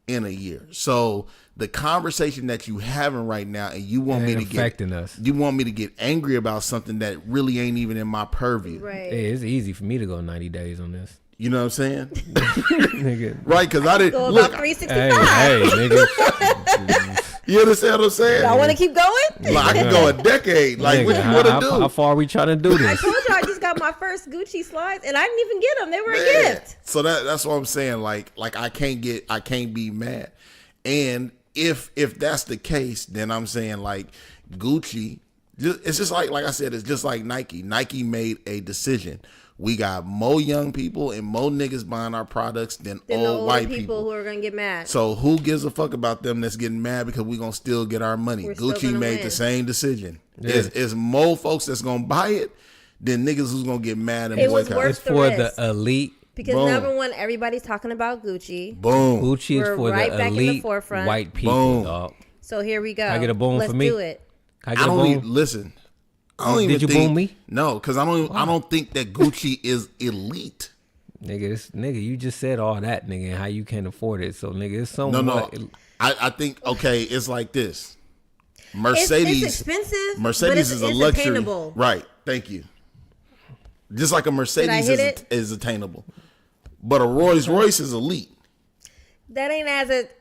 in a year. So the conversation that you having right now, and you want me Ain't to get affecting us. you want me to get angry about something that really ain't even in my purview. Right. Yeah, it's easy for me to go 90 days on this. You know what I'm saying? Nigga. Right? Because I didn't Go look. about 365. Hey, nigga. You understand what I'm saying? Y'all want to keep going? Like, I can go a decade. Like, what Nigga, you want how to do? far are we trying to do I this? told you I just got my first Gucci slides, and I didn't even get them. They were a Man. gift. So that's what I'm saying. Like I can't be mad. And if that's the case, then I'm saying like Gucci, it's just like I said, it's just like Nike. Nike made a decision. We got more young people and more niggas buying our products than Then the old older white people who are gonna get mad. So who gives a fuck about them that's getting mad because we gonna still get our money? We're still Gucci gonna made win. the same decision. Yeah. It's more folks that's gonna buy it than niggas who's gonna get mad and It was boycott. worth It's the for risk. the elite. Because Boom. number one, everybody's talking about Gucci. Boom. Gucci is We're for right the back in the elite forefront. white people, Boom. dog. So here we go. Can I get a boom Let's for me? do it. Can I I get a don't boom? even listen. I don't Did even you think, boom me? No, because I don't think that Gucci is elite. Nigga, you just said all that, nigga, and how you can't afford it. So, nigga, it's No, somewhat. I think okay, it's like this. Mercedes, It's expensive. Mercedes but is a it's luxury, attainable. right? Thank you. Just like a Mercedes hit it? is attainable, but a Rolls Royce is elite. That ain't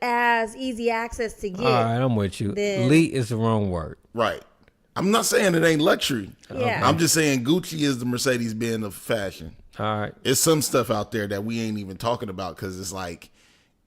as easy access to get. All right, I'm with you. Then- Elite is the wrong word. Right. I'm not saying it ain't luxury. Yeah. I'm just saying Gucci is the Mercedes Benz of fashion. All right. It's some stuff out there that we ain't even talking about because it's like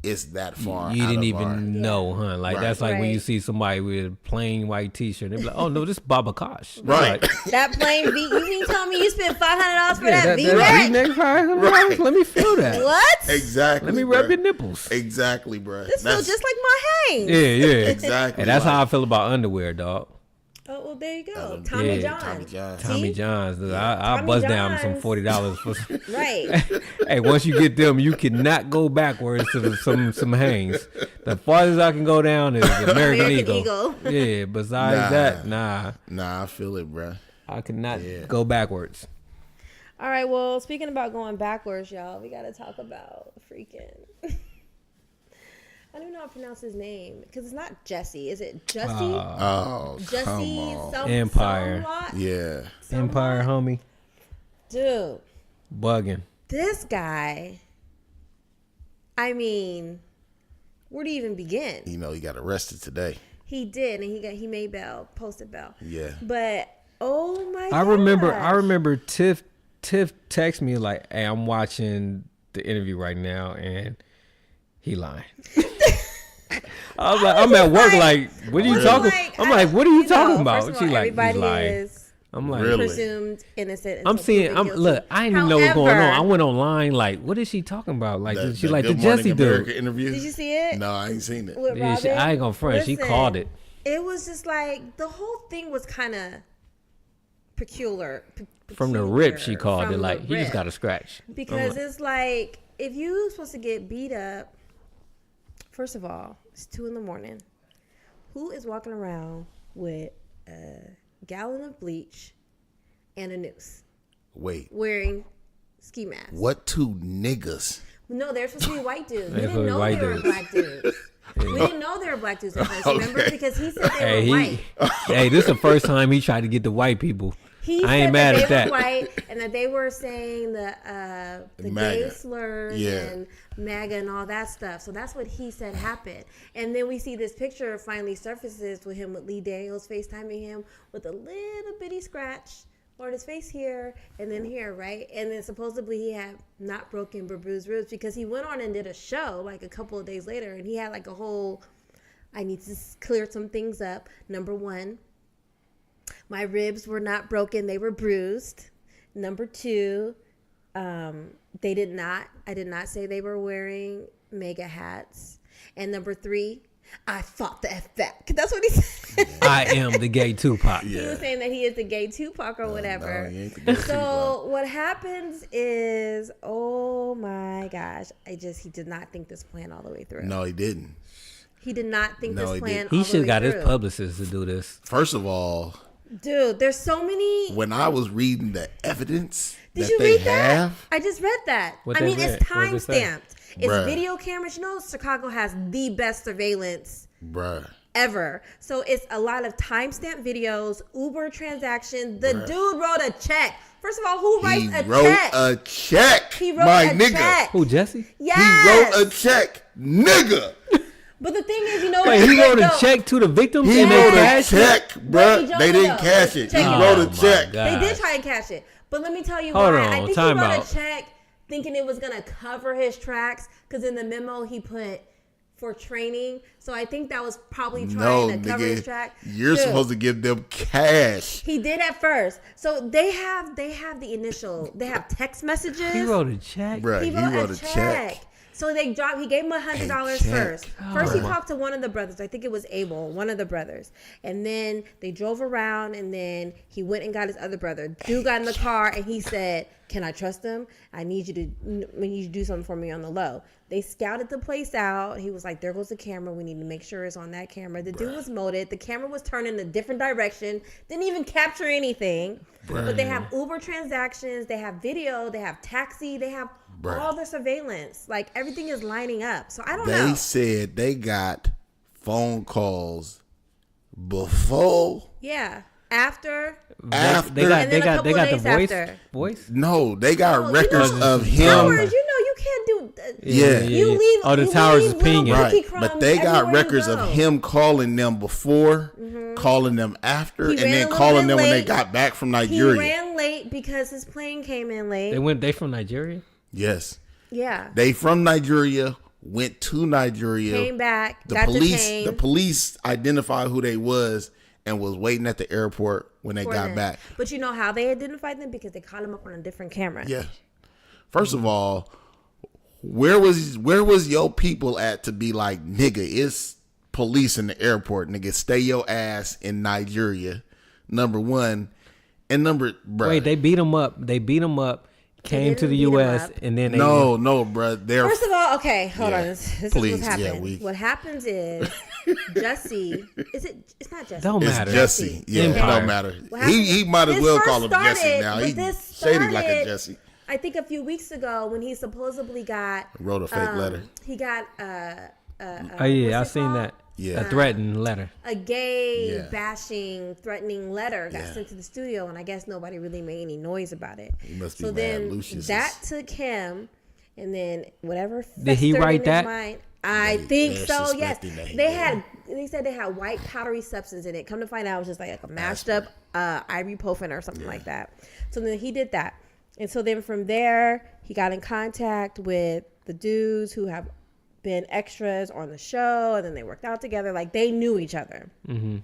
it's that far. You out didn't of even our- know, huh? Like, Right. that's like when you Right. see somebody with a plain white t-shirt. They be like, oh, no, this is Baba Kosh. Right. Like, That plain V. You mean tell me you spent $500 for yeah, that that V-neck? V-neck, $500. Right. Let me feel that. What? Exactly. Let me bruh. rub your nipples. Exactly, bro. This feels just like my Hanes. Yeah, yeah. Exactly. And that's like how I feel about underwear, dog. Oh, well, there you go. Yeah, Tommy yeah, John. Tommy John. See? Tommy John's. I'll Tommy buzz down some John's. $40 for some. Right. Hey, once you get them, you cannot go backwards to some hangs. The farthest I can go down is American American Eagle. Eagle. Yeah, besides Nah. that, nah. Nah, I feel it, bro. I cannot Yeah. go backwards. All right, well, speaking about going backwards, y'all, we got to talk about freaking... I don't even know how to pronounce his name because it's not Jesse. Is it Jesse? Oh, come Jesse on. Empire. Yeah. Empire, homie. Dude, Bugging. this guy, I mean, where do you even begin? You know, he got arrested today. He did, and he made bail, posted bail. Yeah. But, oh my I remember gosh. Tiff text me like, hey, I'm watching the interview right now and he lying. I was like, I'm at work like, what are you talking? I'm like, what are you talking about? First of She all, like, he's everybody lying. is I'm like, Really? presumed innocent. I'm until seeing. proven guilty. Look, I didn't even know what's going on. However, I went online like, what is she talking about? Like, she like the Good Morning Jesse America dude. interview. Did you see it? No, I ain't seen it. With Yeah, Robin? I ain't gonna front. She Listen, called it. It was just like the whole thing was kind of peculiar. From the rip, she peculiar called from it. the Like, he just rip. got a scratch. Because it's like if you supposed to get beat up, first of all, it's 2 a.m. Who is walking around with a gallon of bleach and a noose, Wait, wearing ski masks? what two niggas? No, they're supposed to be white dudes. We They're didn't know white they were dudes. black dudes. We didn't know they were black dudes at first. Remember, Okay. because he said they Hey, were white. hey, this is the first time he tried to get the white people. He I ain't said mad that at they that. were white and that they were saying the gay MAGA. slurs Yeah. and MAGA and all that stuff. So that's what he said happened. And then we see this picture finally surfaces with him with Lee Daniels FaceTiming him with a little bitty scratch on his face here and then here, right? And then supposedly he had not broken but bruised ribs because he went on and did a show like a couple of days later and he had like a whole, I need to clear some things up. Number one, my ribs were not broken, they were bruised. Number two, I did not say they were wearing mega hats. And number three, I fought the F back. That's what he said. I am the gay Tupac. He was saying that he is the gay Tupac or whatever. No, he ain't the gay So what happens is, oh my gosh, he did not think this plan all the way through. No, he didn't. He did not think No, this he plan didn't. all He the should way have got through. his publicist to do this. First of all, Dude, there's so many. when I was reading the evidence Did that you they read that? have, I just read that. What I they mean, read? it's What time does it say? stamped. It's Bruh. video cameras. You know, Chicago has the best surveillance bruh, ever. So it's a lot of timestamp videos, Uber transactions. The Bruh. dude wrote a check. First of all, who writes he a wrote check? a check. He wrote my a nigga. check. Who, Jesse? Yes. He wrote a check, nigga. But the thing is, you know Wait, what? he wrote a No, check to the victims He and wrote they a cashed it? check, Wait, bruh. Joe, They didn't no. cash it. He Check it wrote out. a check. God. They did try and cash it. But let me tell you Hold why. on, I think time he wrote out. a check thinking it was going to cover his tracks because in the memo he put for training. So I think that was probably No, trying to cover his nigga. track. You're Dude, supposed to give them cash. He did at first. So they have the initial. They have text messages. He wrote a check. Bruh, He wrote a check. So they dropped. He gave him $100 check. first. First, he Oh. talked to one of the brothers. I think it was Abel, one of the brothers. And then they drove around, and then he went and got his other brother. Dude got in the car, and he said, "Can I trust him? I need you to do something for me on the low." They scouted the place out. He was like, "There goes the camera. We need to make sure it's on that camera." The dude was molded. The camera was turned in a different direction. Didn't even capture anything. But they have Uber transactions. They have video. They have taxi. They have all the surveillance. Like, everything is lining up. So I don't know. They said they got phone calls before. Yeah. After. After. They got And then a couple the days voice. after. Voice. No, they got Oh, you records know, of him. Towers, you can't do. Yeah. You leave. Oh, the you towers leave is pinging. little Right, cookie but crumbs they got everywhere you records of go. him calling them before, calling them after, He and ran a then little calling bit them when they late. got back from He Nigeria. ran late because his plane came in late. They from Nigeria? Yes, Yeah. they from Nigeria, went to Nigeria. Came back. The got police, detained. the police identified who they was and was waiting at the airport when they for got them. back. But you know how they identified them? Because they caught them up on a different camera. Yeah. First of all, where was your people at to be like, nigga, it's police in the airport, nigga, stay your ass in Nigeria. Number one. And number, bruh. Wait, they beat him up. Came to didn't the beat him U.S. up. and then they No, bruh. They're First of all, okay, hold on. This Please, is what yeah, happens. What happens is Jesse. It's not Jesse. Don't it's matter. Jesse. Yeah, it Empire. don't matter. What happened- He might as this well first call him Jesse started- now. but He this shady like a started, Jesse. I think a few weeks ago when he supposedly got Wrote a fake letter. He got Oh yeah, I what's it seen called? that. Yeah. A threatened letter. A gay Yeah. bashing, threatening letter got Yeah. sent to the studio, and I guess nobody really made any noise about it. He must be So mad then Lucius that is- took him, and then whatever. Did he festered write in his that? mind- I They- think they're so. Yes, suspecting that he they did. had. They said they had white powdery substance in it. Come to find out, it was just like a mashed up ibuprofen or something like that. So then he did that, and so then from there he got in contact with the dudes who have been extras on the show, and then they worked out together. Like, they knew each other. Mm-hmm.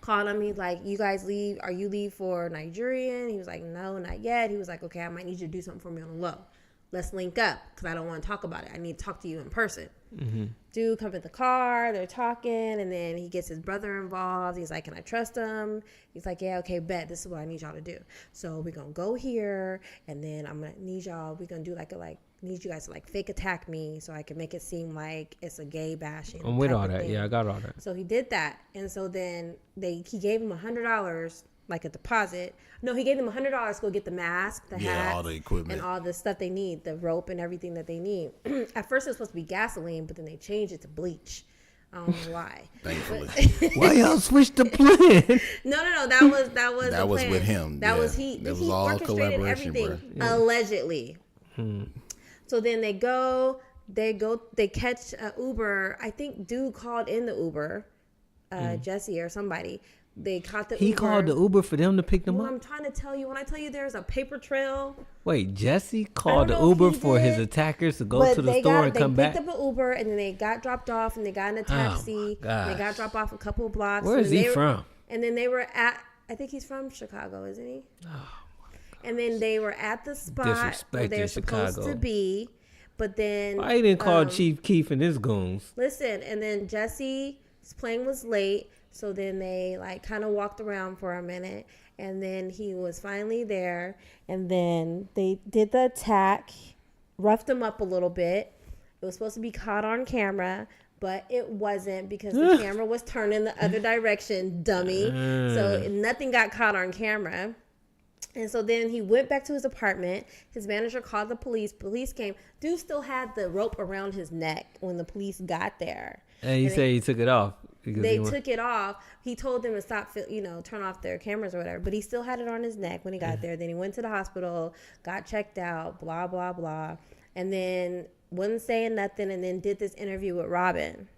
Called him. He's like, "You guys leave? Are you leave for Nigerian?" He was like, "No, not yet." He was like, "Okay, I might need you to do something for me on the low. Let's link up because I don't want to talk about it. I need to talk to you in person." Mm-hmm. Dude comes in the car. They're talking, and then he gets his brother involved. He's like, "Can I trust him?" He's like, "Yeah, okay, bet. This is what I need y'all to do. So we're gonna go here, and then I'm gonna need y'all. We're gonna do need you guys to like fake attack me so I can make it seem like it's a gay bashing." I'm with type all of that. thing. Yeah, I got all that. So he did that, and so then he gave him $100 like a deposit. No, he gave them $100 to go get the mask, the hat, all the equipment, and all the stuff they need, the rope and everything that they need. At first, it was supposed to be gasoline, but then they changed it to bleach. I don't know why. Thankfully. Why y'all switch the plan? No. That was That the was plan. with him. That yeah. was he. That was He all orchestrated collaboration, everything bro. allegedly. So then they catch a Uber. I think dude called in the Uber, Jesse or somebody. They caught the He Uber. called the Uber for them to pick them Well, up? I'm trying to tell you. When I tell you there's a paper trail. Wait, Jesse called the know if Uber he for his did, attackers to go But to the store and come back? They picked up an Uber and then they got dropped off and they got in a taxi. And they got dropped off a couple of blocks. Where is he from? And then they were at, I think he's from Chicago, isn't he? And then they were at the spot where they're supposed to be. But then. Why he didn't call Chief Keef and his goons? Listen, and then Jesse's plane was late. So then they like kind of walked around for a minute. And then he was finally there. And then they did the attack, roughed him up a little bit. It was supposed to be caught on camera, but it wasn't because the camera was turning the other direction, dummy. So nothing got caught on camera. And so then he went back to his apartment. His manager called the police. Police came. Dude still had the rope around his neck when the police got there. And he said he took it off. They took it off. He told them to stop, turn off their cameras or whatever. But he still had it on his neck when he got there. Then he went to the hospital, got checked out, blah, blah, blah. And then wasn't saying nothing and then did this interview with Robin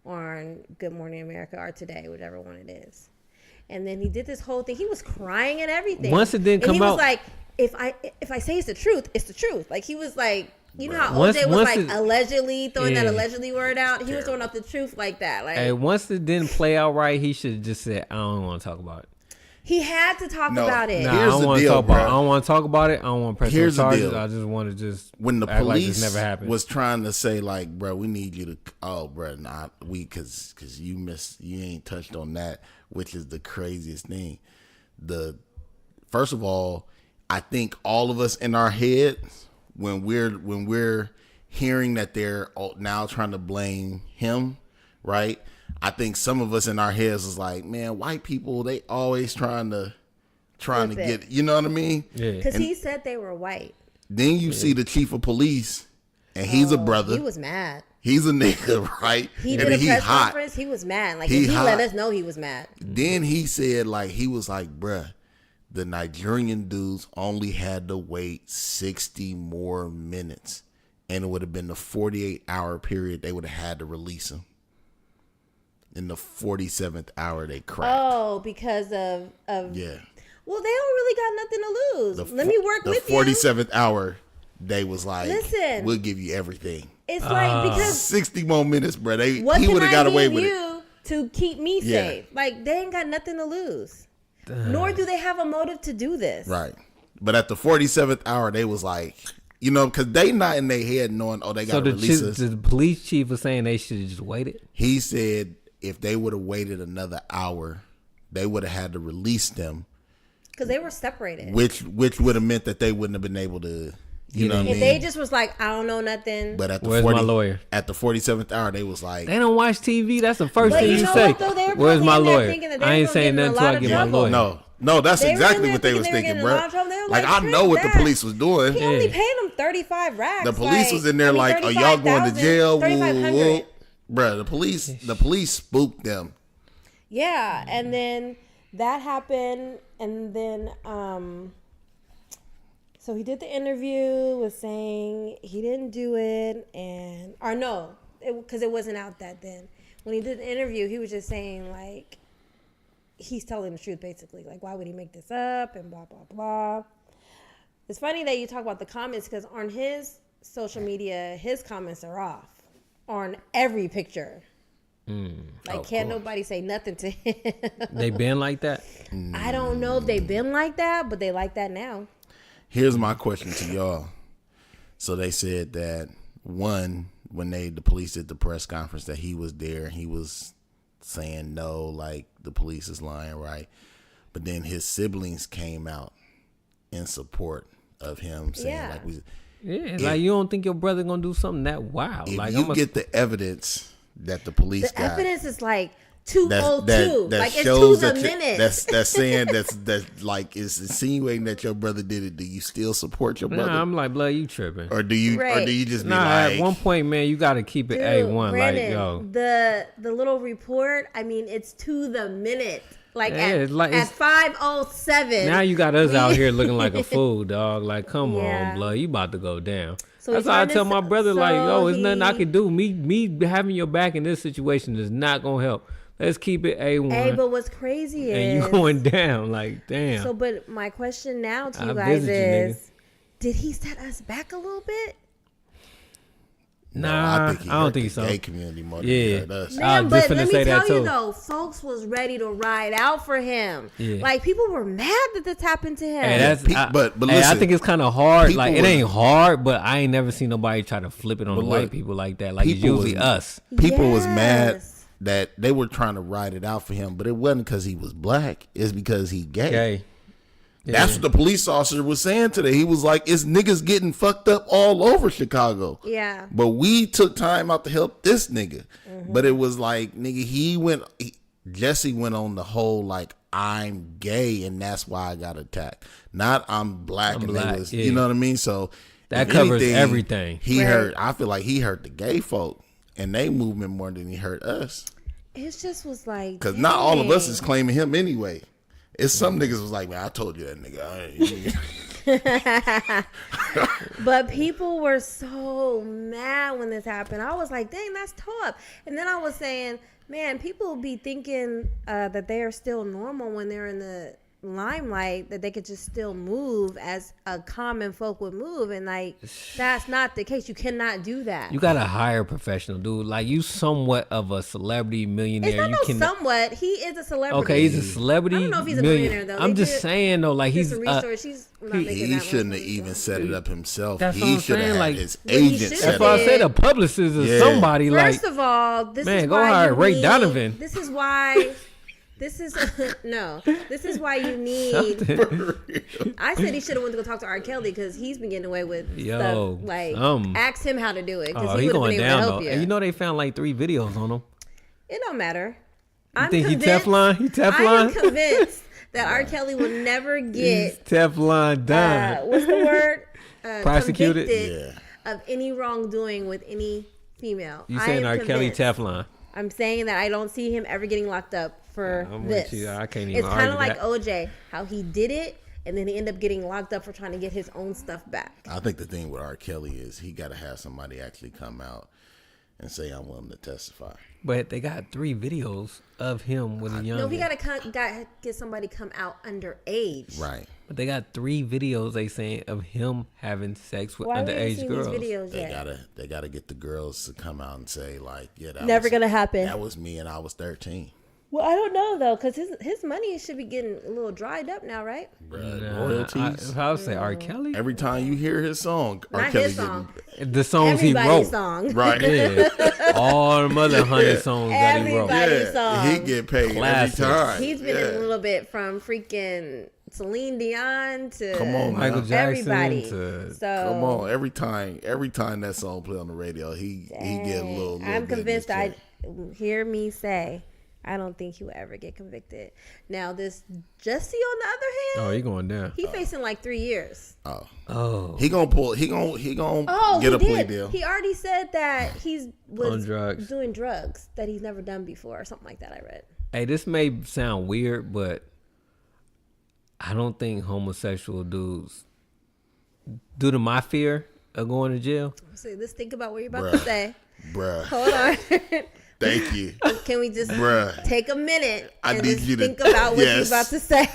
on Good Morning America or Today, whichever one it is. And then he did this whole thing. He was crying and everything. Once it didn't come out. And he was like, if I say it's the truth, it's the truth. Like he was like, you know how OJ was like allegedly throwing that allegedly word out? He was throwing out the truth like that. Like, hey, once it didn't play out right, he should have just said, I don't want to talk about it. He had to talk about it. Nah, I don't want to talk about it. I don't want to talk about it. I don't want to press no charges. I just want to when the act police like this never happened. Was trying to say like, bro, we need you to, because you ain't touched on that, which is the craziest thing. First of all, I think all of us in our heads when we're hearing that they're now trying to blame him, right? I think some of us in our heads is like, man, white people, they always trying to get, you know what I mean? Yeah. Because he said they were white. Then you see the chief of police, and he's a brother. He was mad. He's a nigga, right? He and did a press conference. He was mad. Like he let us know he was mad. Then he said, like, he was like, bruh, the Nigerian dudes only had to wait 60 more minutes, and it would have been the 48-hour period they would have had to release him. In the 47th hour, they cracked. Oh, because of yeah. Well, they don't really got nothing to lose. Let me work with you. The 47th hour, they was like, listen, we'll give you everything. It's like because 60 more minutes, bro. He would have got away with it to keep me safe. Like they ain't got nothing to lose. Nor do they have a motive to do this. Right. But at the 47th hour, they was like, you know, because they not in their head knowing, they got to release us. So the police chief was saying they should have just waited? He said if they would have waited another hour, they would have had to release them. Because they were separated. Which would have meant that they wouldn't have been able to, you know what I mean? If they just was like, I don't know nothing. But at the Where's my lawyer? At the 47th hour, they was like, they don't watch TV. That's the first thing you say. Where's my lawyer? I ain't saying nothing until I get my lawyer. No, that's exactly what they was thinking, bro. Like, I know what the police was doing. He only paid them 35 racks. The police was in there like, are y'all going to jail? 3,500. Bro, the police spooked them. Yeah, and then that happened, and then so he did the interview, was saying he didn't do it, because it wasn't out that then. When he did the interview, he was just saying like he's telling the truth basically. Like why would he make this up and blah blah blah. It's funny that you talk about the comments because on his social media, his comments are off on every picture. Can't nobody say nothing to him. They been like that? I don't know if they've been like that, but they like that now. Here's my question to y'all. So they said that when the police did the press conference that he was there and he was saying no, like the police is lying, right? But then his siblings came out in support of him saying like you don't think your brother gonna do something that wild. If like you get the evidence that the police got. The evidence is like 202. that Like, it's shows to the that minute. that's saying that's like is insinuating that your brother did it. Do you still support your brother? Nah, I'm like, blood, you tripping. Or do you Right. just be Nah, like at one point, man, you got to keep it Dude, A1. Brandon, Like, yo. the little report, I mean, it's to the minute. Like, Yeah, it's like- at 5:07. Now you got us out here looking like a fool, dog. Like, come Yeah. on, blood. You about to go down. So That's he's why I trying to tell my brother, like, so yo, it's nothing I he- can do. Me having your back in this situation is not going to help. Let's keep it A1. Hey, but what's crazy is... and you going down. Like, damn. So, but my question now to you I guys visit you, is, did he set us back a little bit? Nah, I think he I don't hurt think the so. gay community more than Yeah. he hurt us. I Man, was but just finna let me say that tell you too. though, folks was ready to ride out for him. Yeah. Like, people were mad that this happened to him. Hey, that's, But hey, I listen, think it's kind of hard. people Like, it was- ain't hard, but I ain't never seen nobody try to flip it on the But white look, people like that. Like, it's people usually was- us. People was mad Yes. that they were trying to ride it out for him, but it wasn't because he was black. It's because he gay. Okay. That's what the police officer was saying today. He was like, it's niggas getting fucked up all over Chicago. Yeah. But we took time out to help this nigga. But it was like, nigga, Jesse went on the whole, like, I'm gay and that's why I got attacked. Not I'm black and black, they was, yeah. you know what I mean? So That if covers everything. He Right. hurt, I feel like he hurt the gay folk and they movement more than he hurt us. It just was like, Because not all of us dang. is claiming him anyway. It's some niggas was like, man, I told you that nigga. But people were so mad when this happened. I was like, dang, that's tough. And then I was saying, man, people be thinking that they are still normal when they're in the limelight, that they could just still move as a common folk would move. And like, that's not the case. You cannot do that. You got to hire a professional, dude. Like, you somewhat of a celebrity millionaire. It's not you no can somewhat. He is a celebrity. Okay, he's a celebrity. I don't know if he's a millionaire. millionaire, though. I'm They just did- saying though, like, Did he's some research. He's not making He that much shouldn't have money, even so. set it up himself. That's what He I'm should have saying, had like- his But he agent should've set that's it why I up. did. said a publicist is Yeah. somebody. Like, First of all, this Man, is go why hire you Ray need, Donovan. This is why. This is no. This is why you need. I said he should have went to go talk to R. Kelly because he's been getting away with stuff. Like, ask him how to do it because oh, he he would have going been able down to though. help you. And you know they found like 3 videos on him. It don't matter. You think he Teflon? He I am Teflon? convinced that R. Kelly will never He's get Teflon done. what's the word? Prosecuted? Convicted of any wrongdoing with any female. You I saying am R. Kelly convinced. Teflon? I'm saying that I don't see him ever getting locked up for I'm this. with you. I can't even It's kind of argue like that. OJ, how he did it, and then he ended up getting locked up for trying to get his own stuff back. I think the thing with R. Kelly is he got to have somebody actually come out and say, I'm willing to testify. But they got 3 videos of him with a young. No, he got to get somebody come out underage. Right. But they got 3 videos they saying of him having sex with Why we ain't underage seen girls. these videos They yet? gotta get the girls to come out and say, like, yeah, that Never was, gonna happen. That was me and I was 13. Well, I don't know though, because his money should be getting a little dried up now, right? Bruh, Nah, royalties. I would say R. Kelly. Every time you hear his song, R. Not Kelly his song. The songs he Everybody's wrote. song. Right. Yeah. All the other 100 songs that he wrote. Everybody- Yeah, song. he get paid Classics. every time. He's been in a Yeah. little bit from freaking Celine Dion to Come on, Michael man. Jackson everybody. to So Come on, every time that song play on the radio, he get a little. I'm bit in convinced. his check. Hear me say, I don't think he will ever get convicted. Now, this Jesse, on the other Oh, hand, he going down. he facing like 3 years. Oh. He gonna pull. He gonna Oh, get he a plea did. deal. He already said that he's On was drugs. doing drugs that he's never done before, or something like that. I read. Hey, this may sound weird, but I don't think homosexual dudes, due to my fear of going to jail, So let's think about what you're about to Bruh. say. Bruh, Hold on. thank you. Can we just Bruh. take a minute I and need just you to- think about what yes. you're about to say?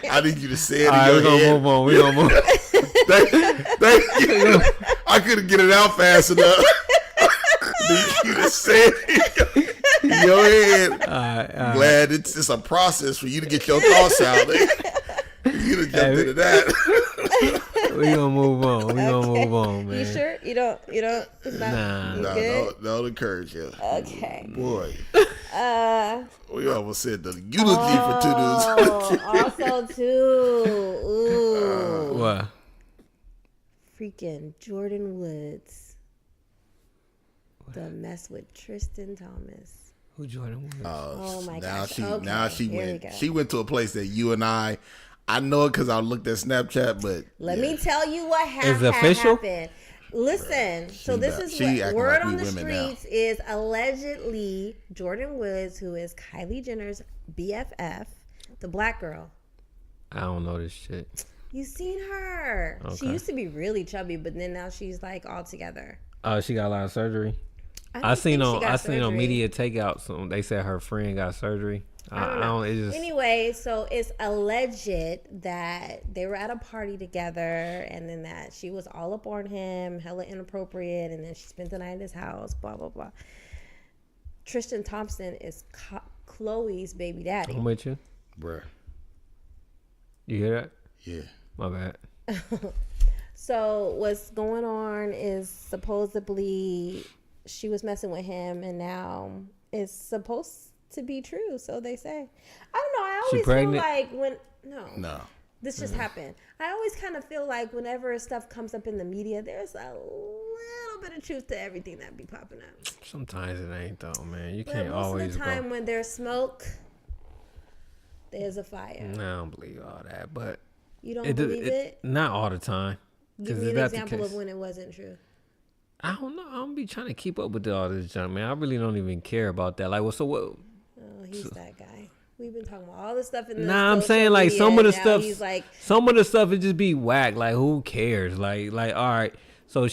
I need you to say it all in right, your we're gonna head. move on. We're gonna move. Thank you. I couldn't get it out fast enough. Need you to say it in your head. Glad it's a process for you to get your thoughts out. You done jumped into that. We're gonna move on. We're gonna move on, man. You sure? You don't, it's not, Nah. you No, good? don't encourage you. Okay. Boy. We almost said the eulogy for two dudes. Oh, also too. Ooh. What? Freaking Jordan Woods. The mess with Tristan Thompson. Who Jordan was? Oh my now gosh. she Okay, now she here we went go. she went to a place that you and I know it because I looked at Snapchat, but Let yeah. me tell you what Is it official? happened. Listen, so this is she what acting word like we on the women now. streets is allegedly Jordan Woods, who is Kylie Jenner's BFF, the black girl. I don't know this shit. You seen her? She Okay. used to be really chubby, but then now she's like all together. Oh, she got a lot of surgery. don't I seen think she on got I seen on surgery. media takeout. Some they said her friend got surgery. I don't know. It just Anyway, so it's alleged that they were at a party together and then that she was all up on him, hella inappropriate, and then she spent the night at his house, blah, blah, blah. Tristan Thompson is Chloe's baby daddy. I'm with you. bruh, You hear that? yeah. My bad. So what's going on is supposedly she was messing with him and now it's supposed to be true, so they say. I don't know. I She always feel pregnant? like No. this just happened. I always kind of feel like whenever stuff comes up in the media, there's a little bit of truth to everything that be popping up. Sometimes it ain't though, man. You But can't most always of the time go. when there's smoke, there's a fire. Nah, I don't believe all that, but You don't believe it? Not all the time. Give 'Cause me if an that's the example case- of when it wasn't true. I don't know. I don't be trying to keep up with all this junk, man. I really don't even care about that. Like, well, so what? Oh, he's that guy. We've been talking about all this stuff in the Nah, I'm social saying like media, some of the and now stuff. He's like, some of the stuff it just be whack. Like, who cares? Like, all right. So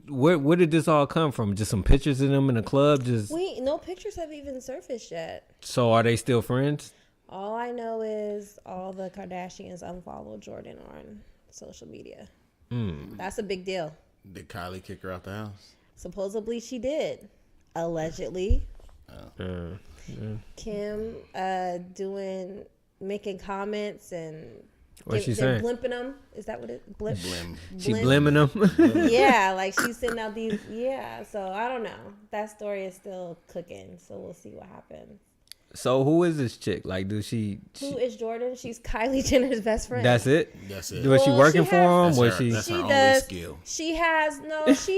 where did this all come from? Just some pictures of them in the club. Just no pictures have even surfaced yet. so are they still friends? All I know is all the Kardashians unfollowed Jordan on social media. That's a big deal. Did Kylie kick her out the house? Supposedly she did. Allegedly. Kim making comments and What's she they're saying? blimping them. Is that what it blimp? Blim. She Blimp. blimming them. Yeah, like she's sending out these. Yeah, so I don't know. That story is still cooking, so we'll see what happens. So who is this chick? Like, does she? Who is Jordan? She's Kylie Jenner's best friend. That's it. That's it. Was she Well, working she for has- him? That's Was her- she? that's her She only does. skill. She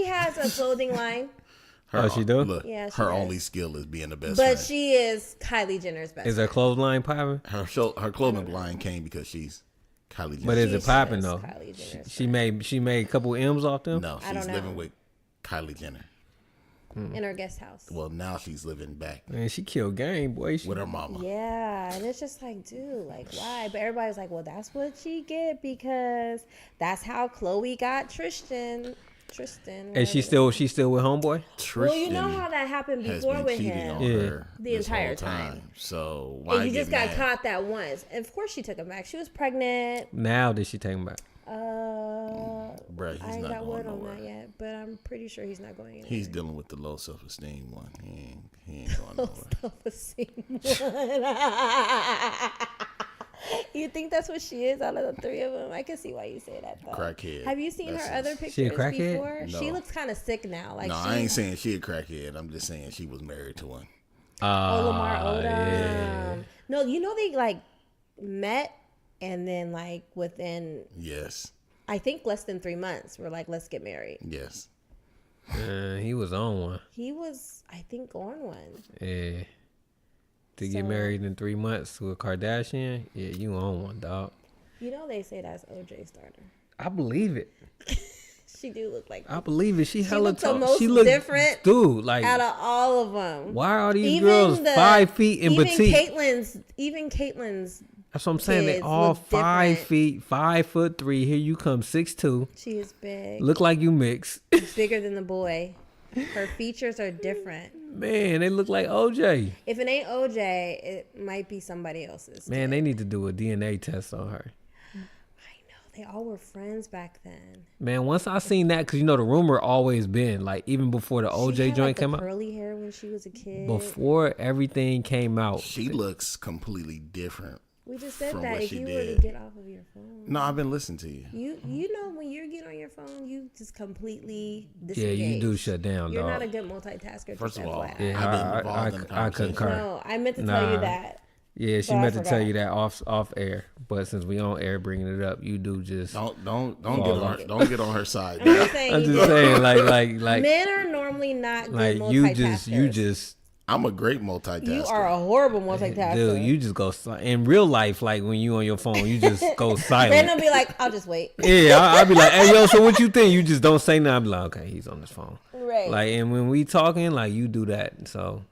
has a clothing line, Her, she do? Look, Yeah, she her does. only skill is being the best but friend. she is Kylie Jenner's best Is friend. her clothesline popping? Her clothing line came because she's Kylie Jenner. But is it She's popping just though? Kylie Jenner's She made a couple M's off them. No, I she's don't living know. with Kylie Jenner. in her guest house. Well, now she's living back Man, she killed game, boy. with her mama. Yeah, and it's just like, dude, like why? But everybody's like, well, that's what she get because that's how Chloe got Tristan. And she still with homeboy. Tristan Well, you know how that happened has before been with cheating him. on Yeah. her The this entire whole time. So why And you get just got mad? caught that once. And of course she took him back. She was pregnant. Now did she take him back? Bruh, he's I ain't not got going word on nowhere. that yet, but I'm pretty sure he's not going anywhere. He's dealing with the low self-esteem one. He ain't going nowhere. You think that's what she is out of the three of them? I can see why you say that though. Crackhead. Have you seen That's her it. other She a pictures crackhead? before? No. She looks kind of sick now. Like No, she, I ain't saying she a crackhead. I'm just saying she was married to one. Lamar Odom. Yeah. No, you know they like met and then like within Yes. I think less than 3 months we're like, let's get married. Yes. He was on one. He was, I think, on one. Yeah. To get So- married in 3 months to a Kardashian, yeah, you on one, dog. You know they say that's OJ's daughter. I believe it. She do look like I believe it. She hella looked the tall. most She look different dude. Like, out of all of them. why are these Even girls 5 feet and even petite? Caitlyn's, That's what I'm saying. They kids all look 5 different. feet, 5'3". Here you come 6'2". she is big, Look like you mix. bigger than the boy. Her features are different. Man, they look like OJ. If it ain't OJ, it might be somebody else's. Man, they need to do a DNA test on her. I know they all were friends back then. Man, once I seen that, because you know the rumor always been like even before the She OJ had, joint like, the came out, curly hair when she was a kid. before everything came out. She looks completely different. We just said from that what if she you were to did. get off of your phone, No, I've been listening to you. you know when you get on your phone, you just completely Yeah, disengage. you do shut down, You're dog. not a good multitasker. First just of all, FYI. Yeah, I've been involved in the I conversation. concur. No, I meant to tell you Nah. that. Yeah, she But I meant to tell forgot. you that off air, but since we on air bringing it up, you do just. Don't get Fall on off. her, don't get on her side. I'm just saying. I'm you just do. saying, like Men are normally not good like multitaskers. you just I'm a great multitasker. You are a horrible multitasker. Dude, you just go in real life. Like when you on your phone, you just go silent. Brandon be like, "I'll just wait." Yeah, I'll be like, "Hey, yo, so what you think?" You just don't say nothing. I'll be like, "Okay, he's on his phone." Right. Like, and when we talking, like you do that. So,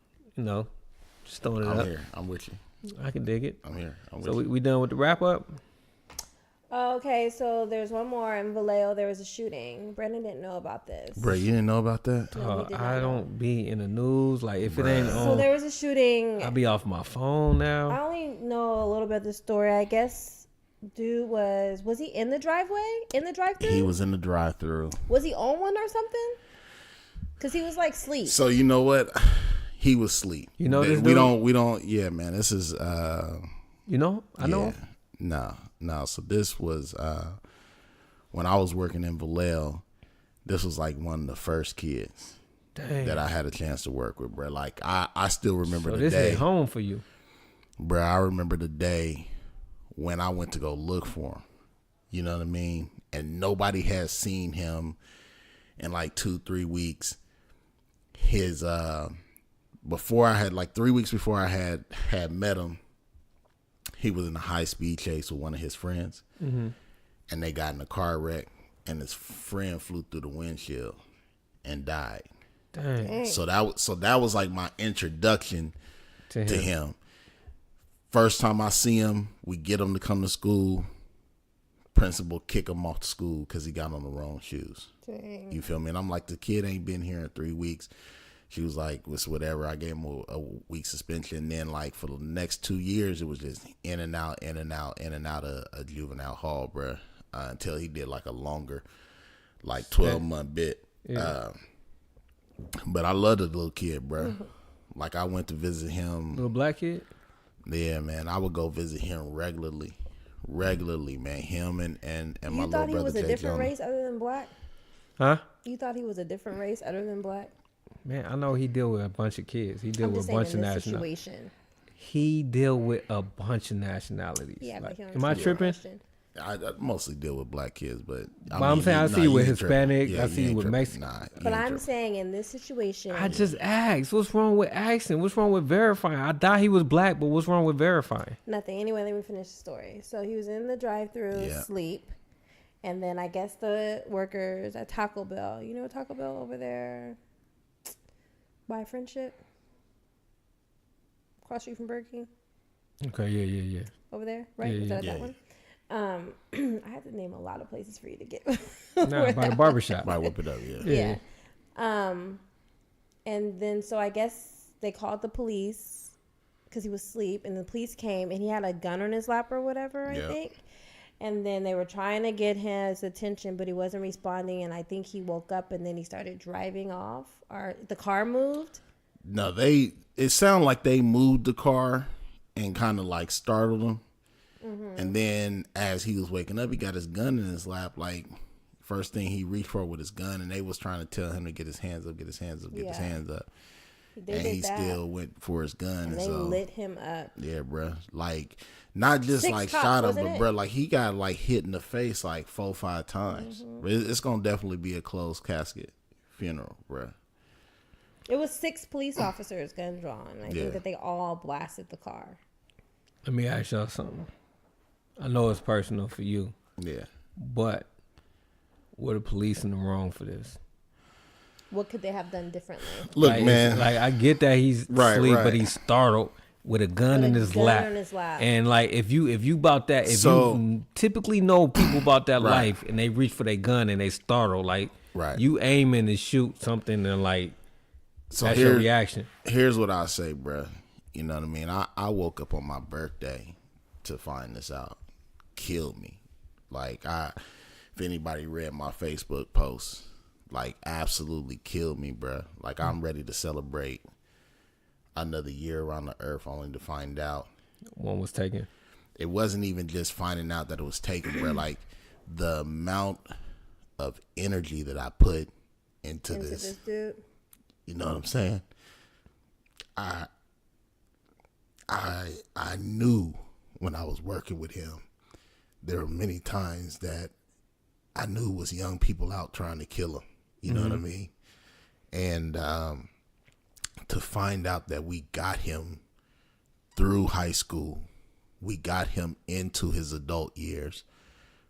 just throwing it I'm up. here. I'm with you. I can dig it. I'm here. I'm with So you. we done with the wrap up. Okay, so there's one more in Vallejo. There was a shooting. Brandon didn't know about this. Bro, you didn't know about that? No, he did not I know. don't be in the news. Like if it ain't So on, there was a shooting. I be off my phone now. I only know a little bit of the story. I guess dude was he in the driveway? In the drive-thru? He was in the drive-thru. Was he on one or something? Because he was like sleep. So you know what? He was asleep. You know this we dude? don't. Yeah, man. This is. I know. Yeah, no. So this was when I was working in Vallejo. This was like one of the first kids Dang. that I had a chance to work with, bro. Like I still remember So the this day, is home for you. bro. I remember the day when I went to go look for him. You know what I mean? And nobody has seen him in like 2-3 weeks. His before I had like 3 weeks before I had met him, he was in a high speed chase with one of his friends, and they got in a car wreck, and his friend flew through the windshield and died. Dang. So that was like my introduction To to him. him. First time I see him, we get him to come to school. Principal kick him off the school because he got on the wrong shoes. Dang. You feel me? And I'm like, the kid ain't been here in 3 weeks. She was like, it's whatever. I gave him a week suspension. And then like for the next 2 years, it was just in and out of a juvenile hall, bro. Until he did like a longer, like 12-month bit. Yeah. But I love the little kid, bro. Like I went to visit him. Little black kid. Yeah, man. I would go visit him regularly, man. Him and my You little thought he brother was a Jay different Jonah. race other than black? Huh? You thought he was a different race other than black? Man, I know he deal with a bunch of kids. He deal I'm with just a saying bunch in of this nationalities. situation. He deal with a bunch of nationalities. Yeah, Like, but am I tripping? I mostly deal with black kids, but I'm saying I see you with ain't tripping. Hispanic, I see you ain't with tripping. Mexican. Nah, you But ain't I'm tripping. saying in this situation, I just asked, what's wrong with asking? What's wrong with verifying? I thought he was black, but what's wrong with verifying? nothing. Anyway, let me finish the story. So he was in the drive-thru, Yeah. sleep, and then I guess the workers at Taco Bell. You know Taco Bell over there by Friendship, cross street from Burger King, Okay, yeah. over there, right? Yeah, Is that yeah. that one? I had to name a lot of places for you to get. Nah, by the barbershop. Might whip it up, yeah. Yeah. And then so I guess they called the police because he was asleep, and the police came, and he had a gun on his lap or whatever, I Yeah. think. And then they were trying to get his attention, but he wasn't responding. And I think he woke up, and then he started driving off, or the car moved. No, it sounded like they moved the car and kind of like startled him. And then as he was waking up, he got his gun in his lap. Like first thing he reached for with his gun, and they was trying to tell him to get his hands up, get his hands up. They And did he that, still went for his gun. and And they so lit him up. yeah, bro. Like not just 6 like cops, shot him, wasn't but it? bro, like he got like hit in the face like 4-5 times. It's gonna definitely be a closed casket funeral, bro. It was 6 police officers, gun drawn. I Yeah. think that they all blasted the car. Let me ask y'all something. I know it's personal for you, Yeah. but were the police in the wrong for this? What could they have done differently? Look, Like, man. Like I get that he's Right, asleep, right. but he's startled with a gun With in a his gun lap. on his lap. And like if you about that, if So- you typically know people about that Right. life and they reach for their gun and they startle, like Right. you aiming to shoot something and like So that's your reaction. Here's what I say, bro. You know what I mean? I woke up on my birthday to find this out. Killed me. Like if anybody read my Facebook post, like absolutely killed me, bro. Like I'm ready to celebrate another year around the earth only to find out One was taken. it wasn't even just finding out that it was taken, bro. Like the amount of energy that I put into Into this. this dude. You know what I'm saying? I knew when I was working with him, there were many times that I knew was young people out trying to kill him. You know what I mean? And to find out that we got him through high school, we got him into his adult years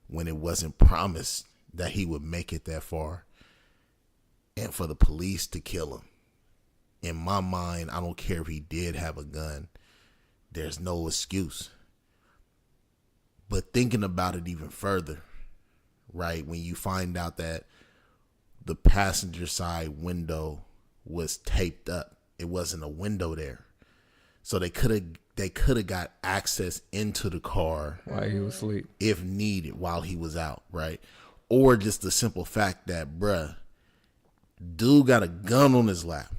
when it wasn't promised that he would make it that far, and for the police to kill him. In my mind, I don't care if he did have a gun. There's no excuse. But thinking about it even further, right, when you find out that the passenger side window was taped up, it wasn't a window there. So they could have got access into the car while he was asleep if needed while he was out, right? Or just the simple fact that, bruh, dude got a gun on his lap.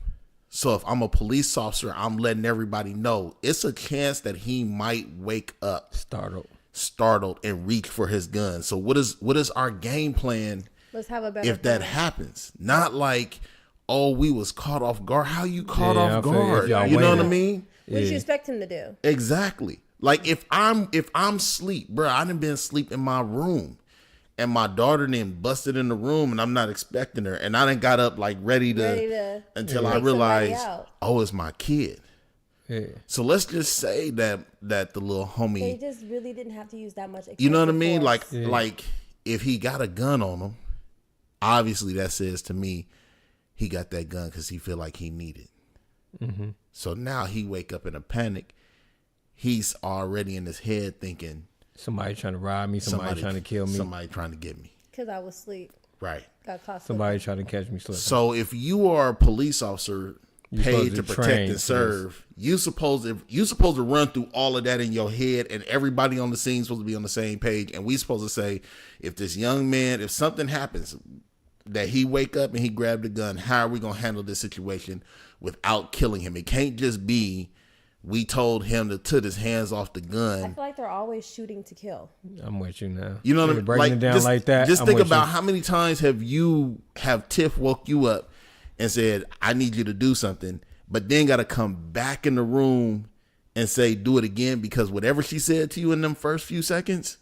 So if I'm a police officer, I'm letting everybody know it's a chance that he might wake up startled and reach for his gun. So what is our game plan? Let's have a better if that happens. Not like, oh, we was caught off guard. How you caught off guard? You know what I mean? What did you expect him to do? Exactly. Like if I'm asleep, bro, I done been asleep in my room. And my daughter then busted in the room, and I'm not expecting her. And I done got up like ready to until I realized, oh, it's my kid. Yeah. So let's just say that the little homie. They just really didn't have to use that much. You know what I mean? Like if he got a gun on him, obviously that says to me he got that gun because he feel like he needed. Mm-hmm. So now he wake up in a panic. He's already in his head thinking, somebody trying to rob me, somebody trying to kill me, somebody trying to get me. Because I was asleep. Right. Got caught. Somebody trying to catch me slipping. So if you are a police officer paid to protect and serve, you supposed to run through all of that in your head, and everybody on the scene supposed to be on the same page. And we supposed to say, if this young man, if something happens, that he wake up and he grabbed a gun, how are we gonna handle this situation without killing him? It can't just be we told him to put his hands off the gun. I feel like they're always shooting to kill. I'm with you now. You know what I mean? Breaking it down like that. Just think about how many times have Tiff woke you up and said, I need you to do something, but then got to come back in the room and say, do it again, because whatever she said to you in them first few seconds,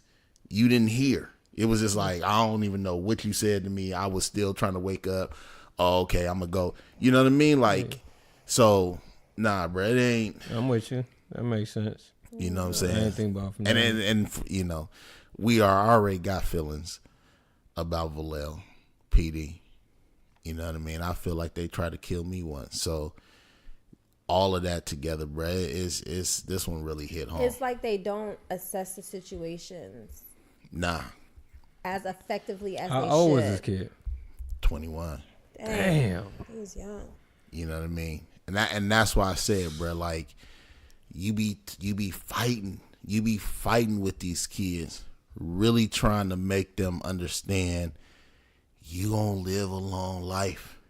you didn't hear. It was just like, I don't even know what you said to me. I was still trying to wake up. Oh, okay, I'm going to go. You know what I mean? Like, so... Nah, bro, it ain't. I'm with you. That makes sense. You know what I'm saying? I ain't think about from and you know, we are already got feelings about Valel, PD. You know what I mean? I feel like they tried to kill me once. So all of that together, bro, is this one really hit home. It's like they don't assess the situations. Nah. As effectively as How they should. How old was this kid? 21. Damn. He was young. You know what I mean? And that's why I said, bro, like you be fighting with these kids, really trying to make them understand you gonna live a long life,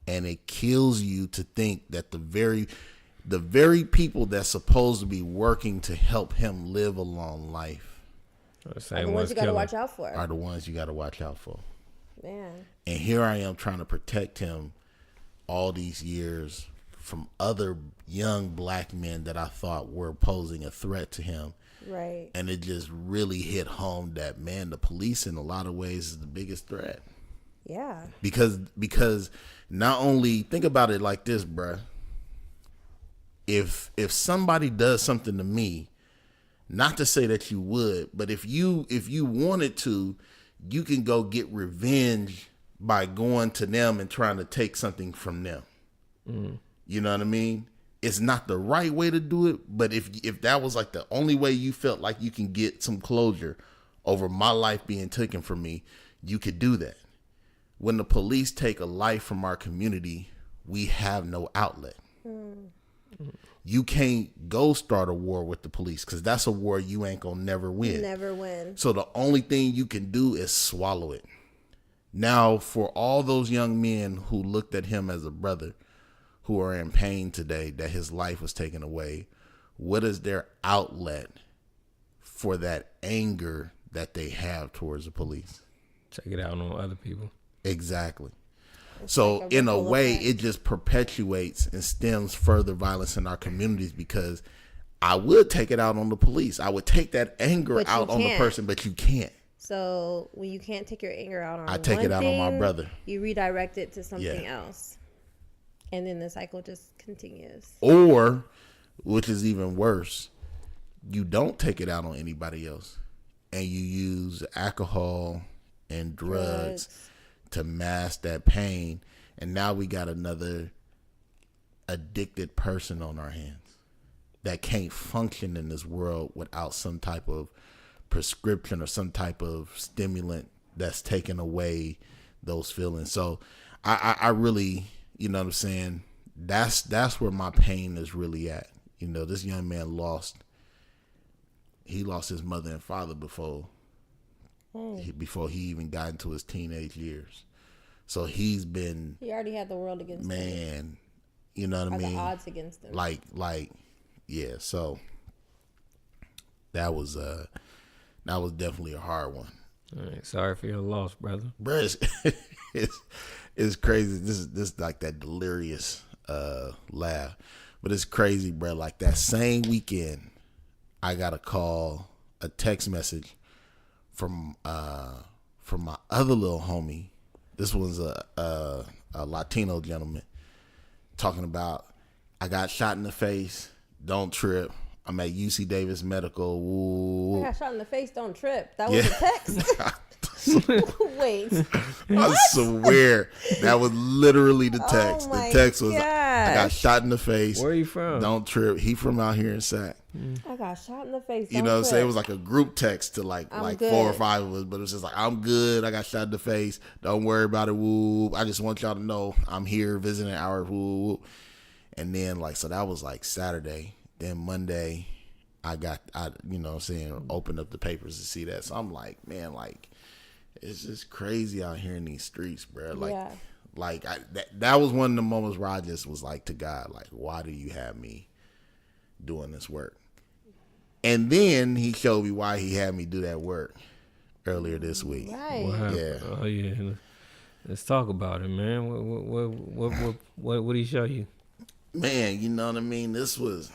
and it kills you to think that the very people that's supposed to be working to help him live a long life are the ones you gotta watch out for. Are the ones you gotta watch out for. Man. And here I am trying to protect him all these years from other young black men that I thought were posing a threat to him. Right. And it just really hit home that, man, the police in a lot of ways is the biggest threat. Yeah. Because not only, think about it like this, bruh. If somebody does something to me, not to say that you would, but if you wanted to, you can go get revenge by going to them and trying to take something from them. Mm. You know what I mean? It's not the right way to do it, but if that was like the only way you felt like you can get some closure over my life being taken from me, you could do that. When the police take a life from our community, we have no outlet. Mm. You can't go start a war with the police, because that's a war you ain't gonna never win. Never win. So the only thing you can do is swallow it. Now, for all those young men who looked at him as a brother, who are in pain today that his life was taken away, what is their outlet for that anger that they have towards the police? Take it out on other people. Exactly. So like in a way, it just perpetuates and stems further violence in our communities, because I would take it out on the police. I would take that anger out on the person, but you can't. So when you can't take your anger out on I take it out on my brother. You redirect it to something else. And then the cycle just continues. Or, which is even worse, you don't take it out on anybody else, and you use alcohol and drugs to mask that pain, and now we got another addicted person on our hands that can't function in this world without some type of prescription or some type of stimulant that's taking away those feelings. So I really, you know what I'm saying, that's where my pain is really at. You know, this young man lost his mother and father before he even got into his teenage years. So he already had the world against him. Man, you know what I mean? The odds against him. Like, yeah. So that was definitely a hard one. All right, sorry for your loss, brother. Bro, it's crazy. This is like that delirious laugh, but it's crazy, bro. Like that same weekend, I got a text message from my other little homie. This was a Latino gentleman talking about, I got shot in the face. Don't trip. I'm at UC Davis Medical. Woo. I got shot in the face. Don't trip. That was a text. Wait. I swear that was literally the text. Oh the text was, gosh. I got shot in the face. Where are you from? Don't trip. He from out here in Sac. I got shot in the face. You know what I'm saying? It was like a group text to like good. 4 or 5 of us, but it was just like, I'm good. I got shot in the face. Don't worry about it. Woo. I just want y'all to know I'm here visiting our woo. And then so that was like Saturday. Then Monday, I you know what I'm saying, opened up the papers to see that. So I'm like, man, it's just crazy out here in these streets, bro. That was one of the moments where I just was like to God, like, why do you have me doing this work? And then he showed me why he had me do that work earlier this week. Right. Yeah. Oh yeah. Let's talk about it, man. What did he show you? Man, you know what I mean? This was,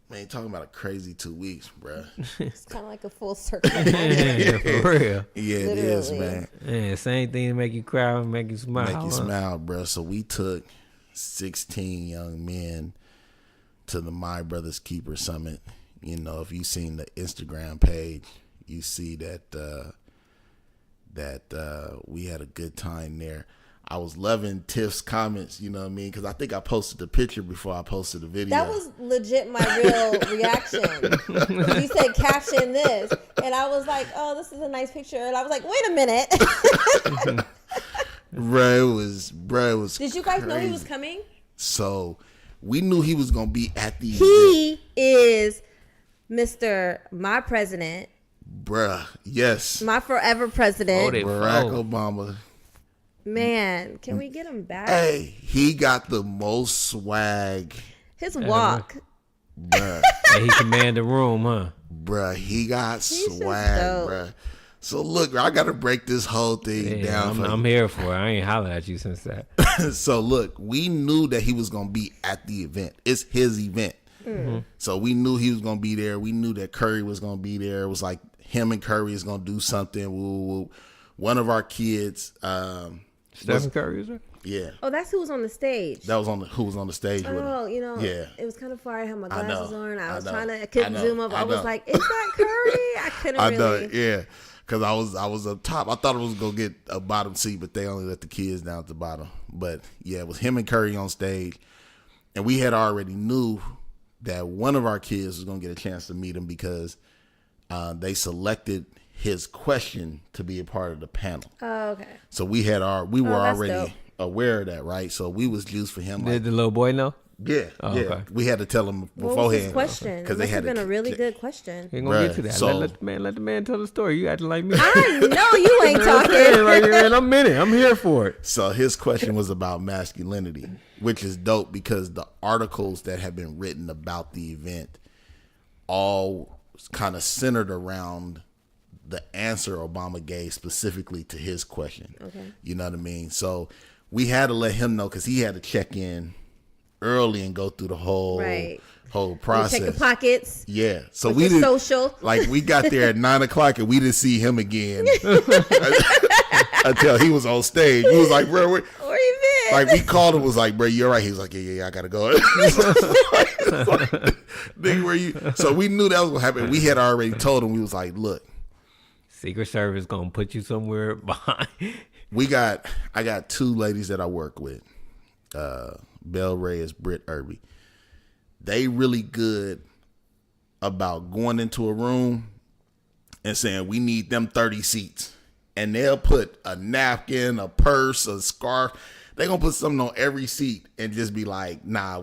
man, talking about a crazy 2 weeks, bro. It's kind of like a full circle. Yeah, for real. Yeah, it is, man. Yeah, same thing to make you cry and make you smile. Make you smile, bro. So we took 16 young men to the My Brothers Keeper Summit. You know, if you've seen the Instagram page, you see that we had a good time there. I was loving Tiff's comments, you know what I mean? Because I think I posted the picture before I posted the video. That was legit my real reaction. You said caption this. And I was like, oh, this is a nice picture. And I was like, wait a minute. Bro, it was Did you guys crazy. know he was coming? So we knew he was going to be at the He is Mr. My President. Bruh, yes. My forever president. Barack Obama. Man, can we get him back? Hey, he got the most swag. His walk. Bruh. Hey, he command the room, huh? Bruh, he got He's swag, dope. bruh. So look, I got to break this whole thing Yeah, down. I'm here for it. I ain't hollering at you since that. So look, we knew that he was going to be at the event. It's his event. Mm-hmm. So we knew he was going to be there. We knew that Curry was going to be there. It was like him and Curry is going to do something. Woo. One of our kids, Stephen Curry, is there? yeah. Oh, that's who was on the stage. That was who was on the stage with him. Oh, you know, Yeah. It was kind of far. I had my I glasses know. on. I was I trying know. to, I couldn't I know. zoom up. I I was know. like, is that Curry? I couldn't I really. know, yeah. Because I was up top. I thought it was going to get a bottom seat, but they only let the kids down at the bottom. But, yeah, it was him and Curry on stage. And we had already knew that one of our kids was going to get a chance to meet him because they selected his question to be a part of the panel. Oh, okay. So we were that's already dope. aware of that, right? So we was juiced for him. Did the little boy know? Yeah, Oh, yeah. okay. We had to tell him What beforehand. was his question? It they must have had been a really good question. Ain't gonna get to Bruh, that. so- Let the man tell the story. You acting like me. I know you ain't talking. Right here, and I'm in it. I'm here for it. So his question was about masculinity, which is dope because the articles that have been written about the event all kind of centered around the answer Obama gave specifically to his question. Okay. You know what I mean? So we had to let him know because he had to check in early and go through the whole Right. whole process. Check the pockets. Yeah. So What's we your didn't social? like we got there at 9:00 and we didn't see him again until he was on stage. He was like, bro, Where you Like we called him, was like, bro, you're right. He was like, yeah, I gotta go. Nigga, where you? So we knew that was gonna happen. We had already told him. We was like, look, Secret Service gonna put you somewhere behind. I got two ladies that I work with, Belle Reyes, Britt Irby. They really good about going into a room and saying we need them 30 seats, and they'll put a napkin, a purse, a scarf. They gonna put something on every seat and just be like, nah,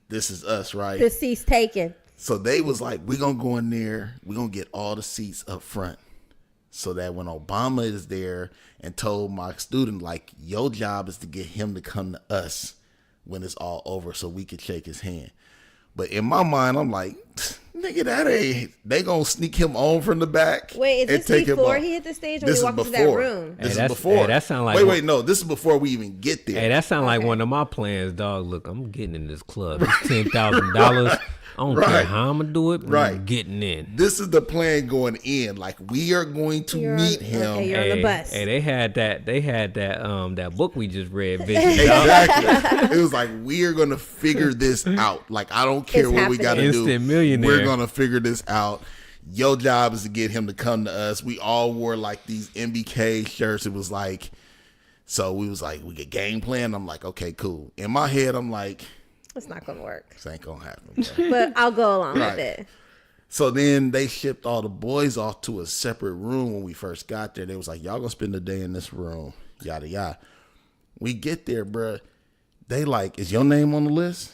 this is us, right? The seat's taken. So they was like, we gonna go in there, we gonna get all the seats up front, so that when Obama is there and told my student, like, your job is to get him to come to us when it's all over so we could shake his hand. But in my mind, I'm like, nigga, that ain't. They gonna sneak him on from the back. Wait, is this before he hit the stage or he walked into that room? This is before. Hey, that sound like wait, no. This is before we even get there. Hey, that sound like one of my plans, dog. Look, I'm getting in this club. It's $10,000. I don't care how I'm gonna do it. But I'm getting in. This is the plan going in. Like, we are going to meet him. Okay, you're on the bus. Hey, they had that. That book we just read. Vision, exactly. It was like, we are gonna figure this out. Like, I don't care what we gotta do. Instant millionaire. We're gonna figure this out. Your job is to get him to come to us. We all wore like these MBK shirts. It was like, so we was like, we get game plan. I'm like, okay, cool. In my head, I'm like, it's not gonna work. This ain't gonna happen. But I'll go along with it. So then they shipped all the boys off to a separate room when we first got there. They was like, y'all gonna spend the day in this room, yada yada. We get there, bruh. They like, is your name on the list?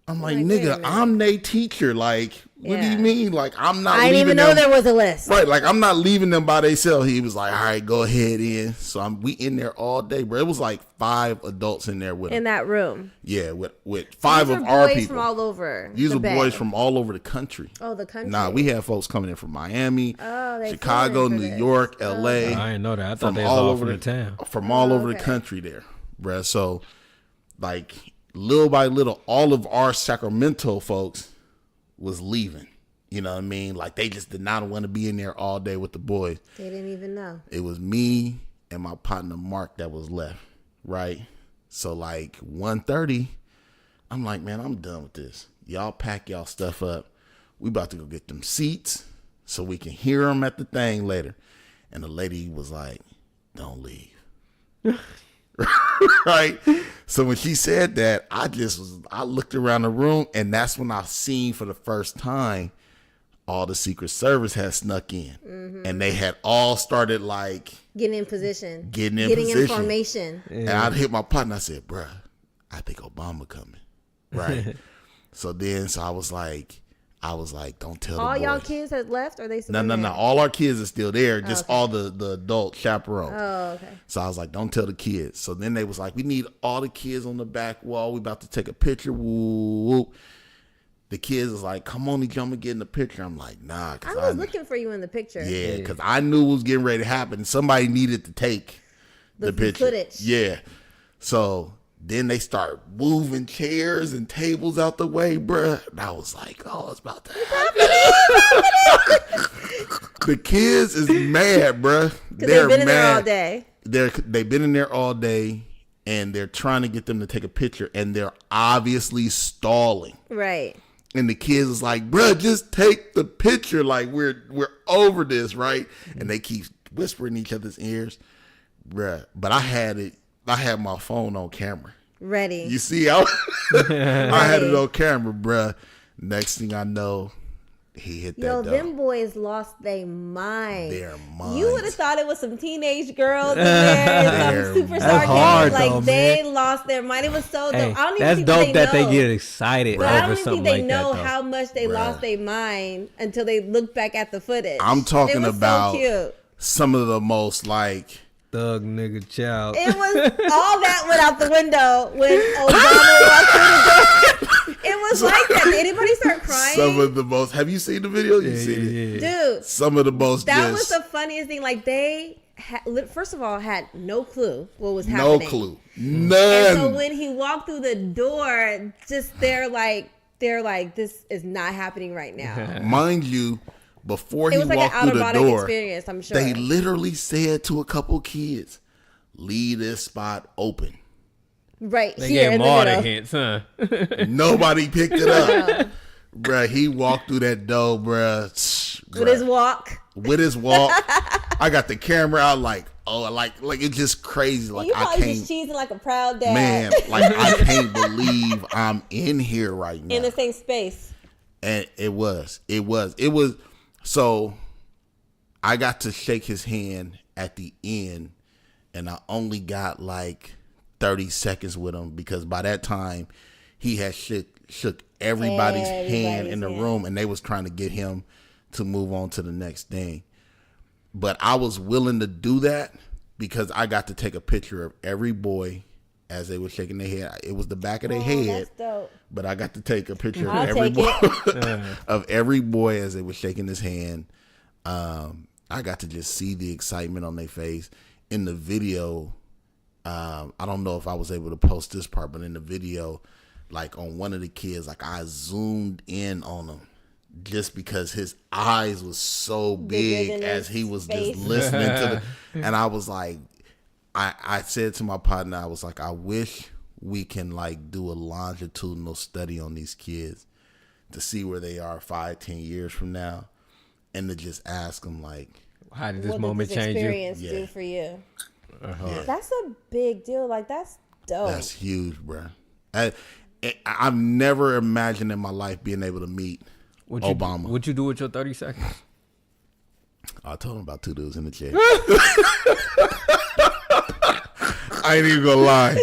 I'm like, nigga, I'm their teacher. Like, what do you mean? Like, I'm not. I didn't even know there was a list. Right, like I'm not leaving them by themselves. He was like, all right, go ahead in. So we in there all day, bro. It was like 5 adults in there with in that room. Yeah, with 5 of our people from all over. These are boys from all over the country. Oh, the country. Nah, we had folks coming in from Miami, Chicago, New York, LA. I didn't know that. I thought they was all over the town. From all over the country there, bruh. So, like, little by little, all of our Sacramento folks was leaving. You know what I mean? Like, they just did not want to be in there all day with the boys. They didn't even know. It was me and my partner Mark that was left, right? So, like, 1:30, I'm like, man, I'm done with this. Y'all pack y'all stuff up. We about to go get them seats so we can hear them at the thing later. And the lady was like, don't leave. Right? So when she said that, I looked around the room, and that's when I seen for the first time all the Secret Service had snuck in. Mm-hmm. And they had all started like getting in position. Getting information. Yeah. And I hit my partner, I said, bruh, I think Obama coming. Right. So I was like, don't tell all the boys. Y'all kids had left, or they still No. All our kids are still there. Just all the adult chaperones. Oh, okay. So I was like, don't tell the kids. So then they was like, we need all the kids on the back wall. We about to take a picture. Woo, woo. The kids was like, come on, Jump and get in the picture. I'm like, nah. I was looking for you in the picture. Yeah, because I knew it was getting ready to happen. Somebody needed to take the picture. Footage. Yeah. So then they start moving chairs and tables out the way, bruh. And I was like, oh, it's about to happen. The kids is mad, bruh. They've been in there all day. They've been in there all day, and they're trying to get them to take a picture, and they're obviously stalling. Right. And the kids is like, bruh, just take the picture. Like, we're over this, right? And they keep whispering in each other's ears. Bruh. But I had my phone on camera. Ready. You see, I had it on camera, bruh. Next thing I know, he hit that dog. Them boys lost their mind. Their mind. You would have thought it was some teenage girls in there, some superstar games. Like, they lost their mind. It was so dope. I don't even think that's dope that they get excited over something like that. I don't even think they know how much they lost their mind until they look back at the footage. I'm talking about so cute. Some of the most, like, thug nigga child. It was all that went out the window when Obama walked through the door. It was like that. Did anybody start crying? Some of the most. Have you seen the video? You seen it, dude. Some of the most. That was the funniest thing. Like, they first of all had no clue what was happening. No clue. None. And so when he walked through the door, just they're like, this is not happening right now. Mind you, before he walked like through the door, experience, I'm sure. They literally said to a couple kids, "Leave this spot open." Right They here gave in him the all middle. the hints, huh? Nobody picked it up. Bruh, he walked through that door, bruh. With his walk. With his walk. I got the camera out like it's just crazy. Like You I probably can't, just cheesing like a proud dad. man, like I can't believe I'm in here right now. In the same space. And it was. So I got to shake his hand at the end, and I only got like 30 seconds with him because by that time he had shook everybody's hand in the room, and they was trying to get him to move on to the next thing. But I was willing to do that because I got to take a picture of every boy as they were shaking their head. It was the back of their head. That's dope. But I got to take a picture of every boy of every boy as they were shaking his hand. I got to just see the excitement on their face. In the video, I don't know if I was able to post this part, but in the video, like on one of the kids, like I zoomed in on him just because his eyes was so big as he was just listening to the, and I was like, I said to my partner, I was like, I wish we can like do a longitudinal study on these kids to see where they are 5-10 years from now, and to just ask them like, how did this moment change you? What did this experience do for you? Yeah. That's a big deal. Like that's dope. That's huge, bro. I've never imagined in my life being able to meet Obama. What'd you do with your 30 seconds? I told him about 2 dudes in the chair. I ain't even gonna lie.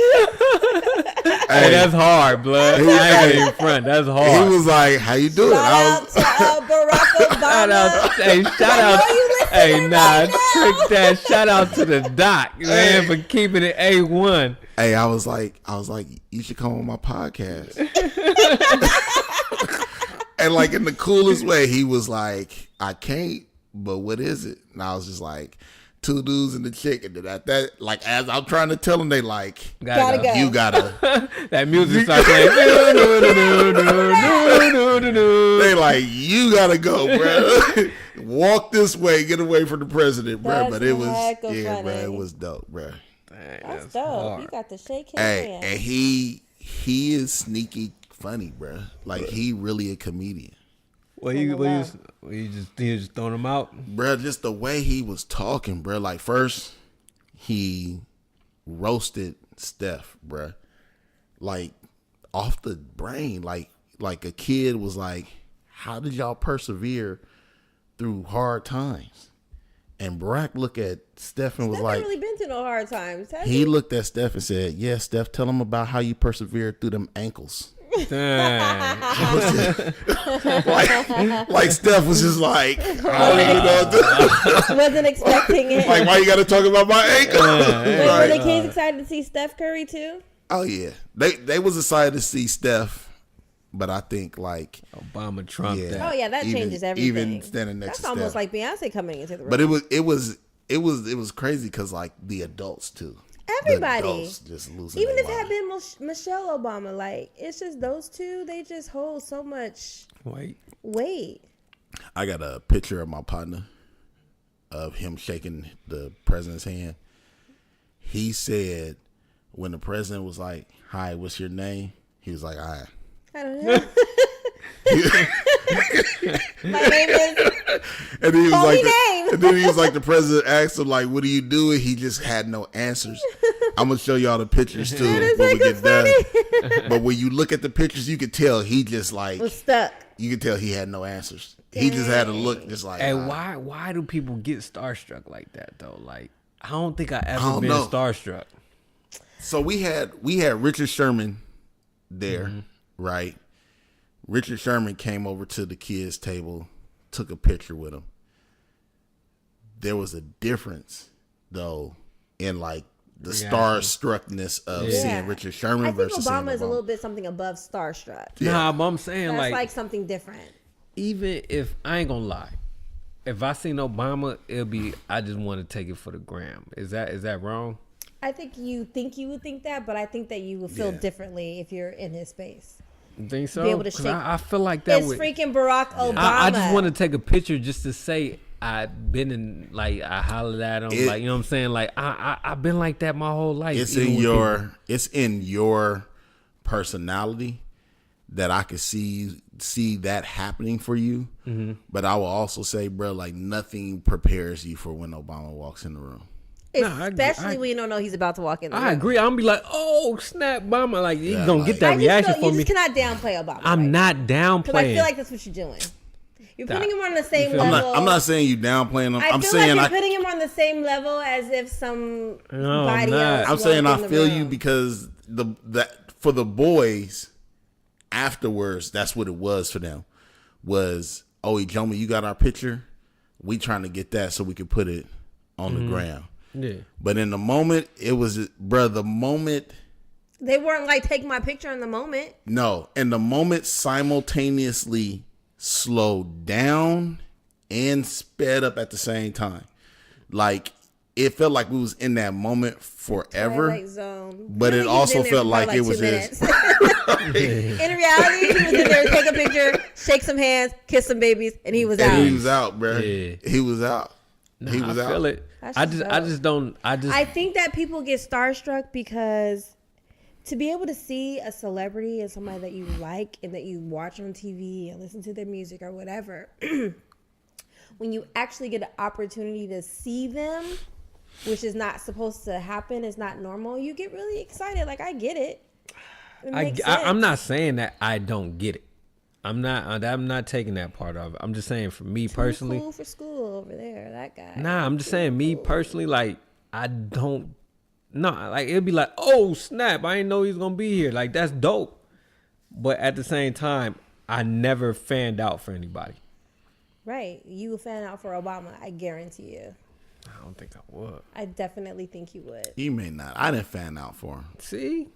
Hey, that's hard, blood. I ain't even front. That's hard. He was like, "How you doing?" Shout out to Barack Obama. Shout out. Hey, nah, trick that. Shout out to the doc, man, for keeping it A1. Hey, I was like, you should come on my podcast. And like in the coolest way, he was like, I can't, but what is it? And I was just like, 2 dudes and the chick. And then at that, like as I'm trying to tell them, they like, gotta go. You gotta. That music starts playing. They like, you gotta go, bro. Walk this way, get away from the president, bro. But it was, yeah, bro, it was dope, bro. That's dope. Hard. You got to shake his hand. And he is sneaky funny, bro. Like he really a comedian. Well, you just throwing him out, bro. Just the way he was talking, bro. Like first he roasted Steph, bro. Like off the brain, like a kid was like, "How did y'all persevere through hard times?" And Barack looked at Steph and was like, really been through no hard times. He looked at Steph and said, "Yeah, Steph, tell them about how you persevered through them ankles." Like Steph was just like, I wasn't expecting it. Like, why you got to talk about my ankle? Were the kids excited to see Steph Curry too? Oh yeah, they was excited to see Steph, but I think like Obama, Trump. Yeah. Oh yeah, that changes everything. Even standing next, that's to almost Steph. like Beyonce coming into the room. But it was crazy because like the adults too. Everybody, just losing even if it mind. had been Michelle Obama, like it's just those two. They just hold so much weight. I got a picture of my partner of him shaking the president's hand. He said when the president was like, "Hi, what's your name?" He was like, "I don't know." My name is. And then he was like, and then he was like, the president asked him like, "What do you do?" And he just had no answers. I'm gonna show y'all the pictures too when we get done. But when you look at the pictures, you could tell he just like was stuck. You could tell he had no answers. Dang. He just had to look just like. And why do people get starstruck like that though? Like I don't think I ever been starstruck. So we had Richard Sherman there, right? Richard Sherman came over to the kids' table, took a picture with him. There was a difference, though, in like the starstruckness of seeing Richard Sherman versus Obama is Obama. a little bit something above starstruck. Yeah. Nah, but I'm saying that's like something different. Even if I ain't gonna lie, if I seen Obama, it'll be I just want to take it for the gram. Is that wrong? I think you would think that, but I think that you would feel differently if you're in his space. You think so? Be able to shake. I feel like that it's freaking Barack Obama. I just want to take a picture just to say I've been in, like, I hollered at him, like, you know what I'm saying? Like, I've been like that my whole life. It's in your personality that I could see that happening for you. Mm-hmm. But I will also say, bro, like, nothing prepares you for when Obama walks in the room. Especially when you don't know he's about to walk in the room. I agree. I'm gonna be like, oh, snap, Obama. Like, he's gonna get that reaction from me. You just cannot downplay Obama. I'm not downplaying. Because I feel like that's what you're doing. You're putting him on the same level. I'm not saying you downplaying him. I'm feel saying like you're putting him on the same level as if somebody else. I'm saying I feel you because for the boys afterwards, that's what it was for them. Was, oh, Ijoma, you got our picture? We trying to get that so we could put it on the ground. Yeah. But in the moment, it was, bro, the moment. They weren't like taking my picture in the moment. No. And the moment simultaneously slowed down and sped up at the same time. Like, it felt like we was in that moment forever. Twilight Zone. But it also felt like it was just. In reality, he was in there to take a picture, shake some hands, kiss some babies, and he was out. And he was out, bro. Yeah. He was out. He was out. I feel it. I think that people get starstruck because to be able to see a celebrity and somebody that you like and that you watch on TV and listen to their music or whatever, when you actually get an opportunity to see them, which is not supposed to happen, it's not normal, you get really excited. Like, I get it. I'm not saying that I don't get it. I'm not taking that part of it. I'm just saying, for me personally, cool for school over there, that guy. Nah, I'm just saying, me personally, like, I don't. No, like, it'd be like, oh snap, I didn't know he was gonna be here. Like, that's dope. But at the same time, I never fanned out for anybody. Right, you would fan out for Obama, I guarantee you. I don't think I would. I definitely think you would. You may not. I didn't fan out for him. See?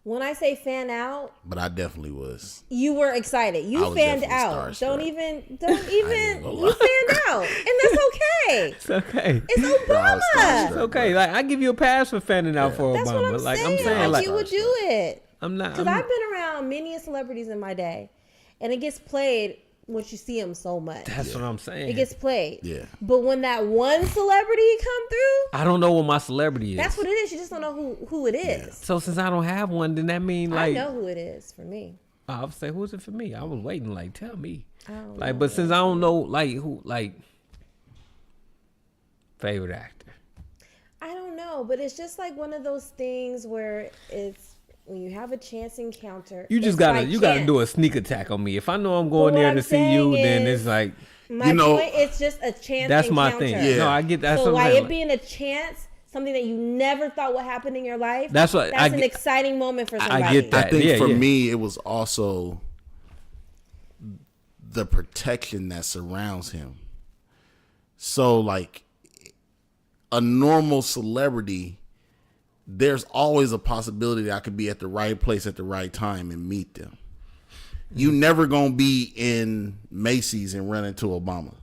When I say fan out, but I definitally was. You were excited. You fanned out. Don't even. You fanned out, and that's okay. It's okay. It's Obama. It's okay. Like, I give you a pass for fanning out for that's Obama. What I'm saying. Like, you would do it. I'm not. Because I've been around many celebrities in my day, and it gets played once you see them so much. That's what I'm saying. It gets played. Yeah. But when that one celebrity come through, I don't know what my celebrity is. That's what it is. You just don't know who it is. Yeah. So since I don't have one, then that mean, like, I know who it is for me. I would say, who's it for me? I was waiting, like, tell me. I don't like, know but since I don't know, like, who, like, favorite actor. I don't know, but it's just like one of those things where it's, when you have a chance encounter, you just gotta do a sneak attack on me. If I know I'm going there to see you, then it's like, my point, it's just a chance. That's encounter. my thing. Yeah. No, I get that. So why it being a chance, something that you never thought would happen in your life. That's an exciting moment for somebody. I get that. I think for me, it was also the protection that surrounds him. So, like, a normal celebrity, there's always a possibility that I could be at the right place at the right time and meet them. You never gonna be in Macy's and run into Obama.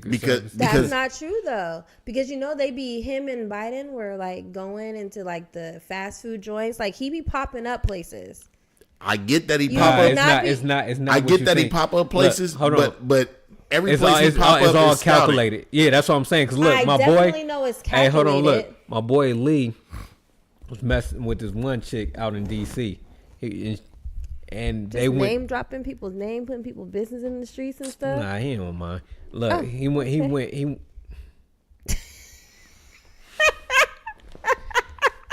Because that's not true though. Because they be, him and Biden were like going into like the fast food joints. Like, he be popping up places. I get that he pop up. It's not. I get that he pop up places. Look, but every place he pop up is all is calculated. Scouted. Yeah, that's what I'm saying. Because look, I my definitely boy. Know it's calculated. Hey, hold on. Look, my boy Lee was messing with this one chick out in DC. And just they went name dropping people's name, putting people's business in the streets and stuff. Nah, he don't mind. Look, he went.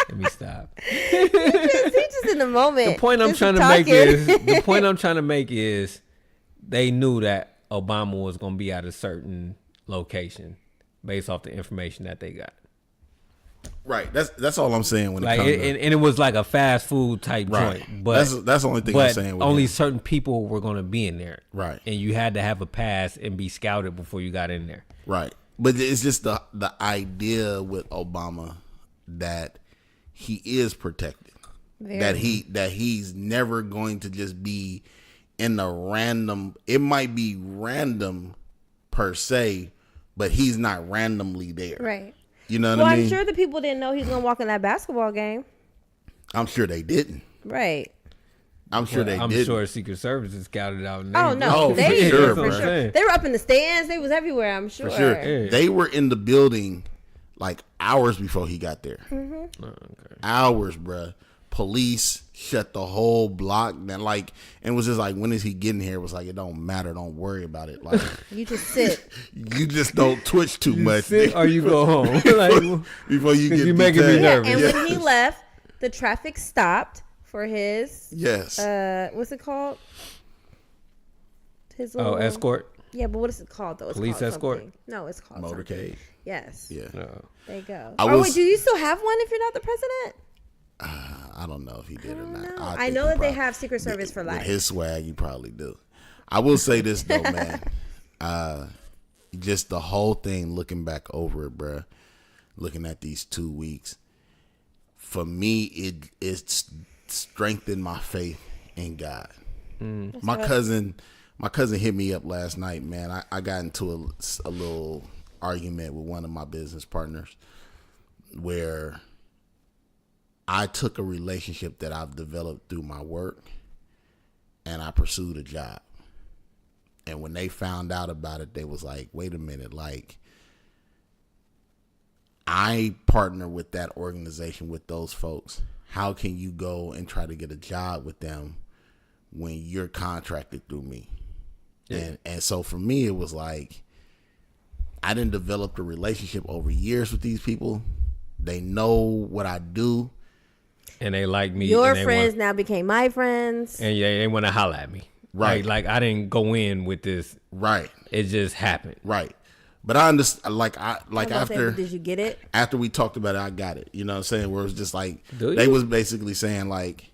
Let me stop. He just in the moment. The point I'm trying to make is they knew that Obama was going to be at a certain location based off the information that they got. Right. That's all I'm saying when it comes to and it was like a fast food type joint. But that's the only thing I'm saying. Only certain people were going to be in there. Right. And you had to have a pass and be scouted before you got in there. Right. But it's just the idea with Obama that he is protected. That he's never going to just be in a random. It might be random per se, but he's not randomly there. Right. You know what I mean? I'm sure the people didn't know he was going to walk in that basketball game. I'm sure they didn't. Right. I'm sure they I'm did. sure Secret Service is scouted out. And Oh no, for they sure, for bro. sure. They were up in the stands. They was everywhere. I'm sure. For sure. Yeah. They were in the building like hours before he got there. Mm-hmm. Oh, okay. Hours, bruh. Police shut the whole block. Then and it was just like, when is he getting here? It was like, it don't matter. Don't worry about it. Like, You just sit. you just don't twitch too much. Sit or you go home. Like, before you get you making me detained. nervous. And Yes. when he left, the traffic stopped for his Yes. what's it called? His little escort. Yeah, but what is it called though? It's Police called escort? something. No, it's called something. Motorcade. Yes. Yeah. No. There you go. I Oh was- wait, do you still have one if you're not the president? I don't know if he did or not. No. I I think know he that they probably- have Secret Service for With life. his swag, you probably do. I will say this though, man. Just the whole thing, looking back over it, bruh, looking at these 2 weeks, for me, it's strengthened my faith in God. My cousin hit me up last night, man. I got into a little argument with one of my business partners where I took a relationship that I've developed through my work and I pursued a job. And when they found out about it, they was like, wait a minute, like, I partner with that organization, with those folks. How can you go and try to get a job with them when you're contracted through me? Yeah. And so for me, it was like, I didn't develop a relationship over years with these people. They know what I do. And they like me. Your and they friends now became my friends. And yeah, they want to holler at me. Right. Like I didn't go in with this. Right. It just happened. Right. But I understand, like I was about to say, after, but did you get it? after we talked about it, I got it. You know what I'm saying? Where it was just like, Do they you? was basically saying like,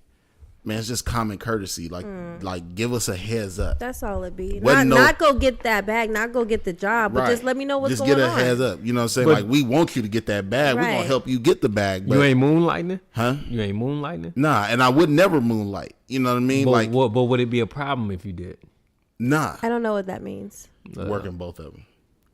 man, it's just common courtesy. Like give us a heads up. That's all it be. Wasn't Not go get that bag, not go get the job, but Right. just let me know what's just going get a on. heads up. You know what I'm saying? But- like, we want you to get that bag. We're going Right. to help you get the bag. But, You ain't moonlighting? huh? You ain't moonlighting? Nah, and I would never moonlight. You know what I mean? But, like, but would it be a problem if you did? nah. I don't know what that means. Working both of them.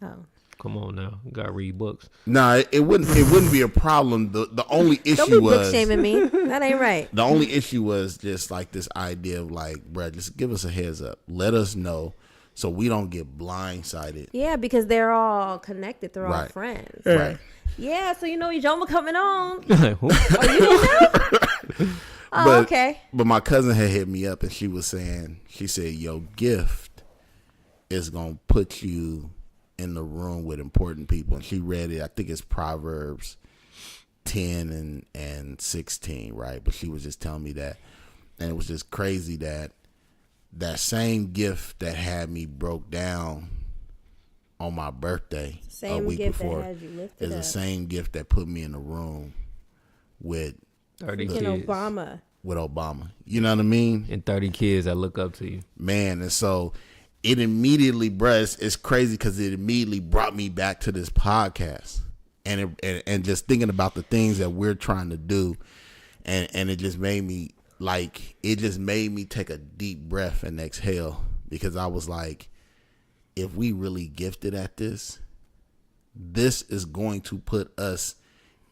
Oh. Come on now. You got to read books. Nah, it wouldn't be a problem. The only Don't issue be book was shaming me. That ain't right. the only issue was just like this idea of like, bruh, just give us a heads up. Let us know so we don't get blindsided. Yeah, because they're all connected. They're all Right. friends. Right. Yeah, so you know your Joma coming on. Like, who? Oh, you don't know? Oh, But- okay. But my cousin had hit me up and she said, your gift is going to put you in the room with important people. And she read it. I think it's Proverbs 10 and 16, right? But she was just telling me that. And it was just crazy that same gift that had me broke down on my birthday a Same week gift that before had you lifted is the up. same gift that put me in the room with 30 Freaking kids. Obama. Obama. You know what I mean? And 30 kids that look up to you. Man, and so it immediately, bruh, it's crazy because it immediately brought me back to this podcast and just thinking about the things that we're trying to do, and it just made me take a deep breath and exhale, because I was like, if we really gifted at this is going to put us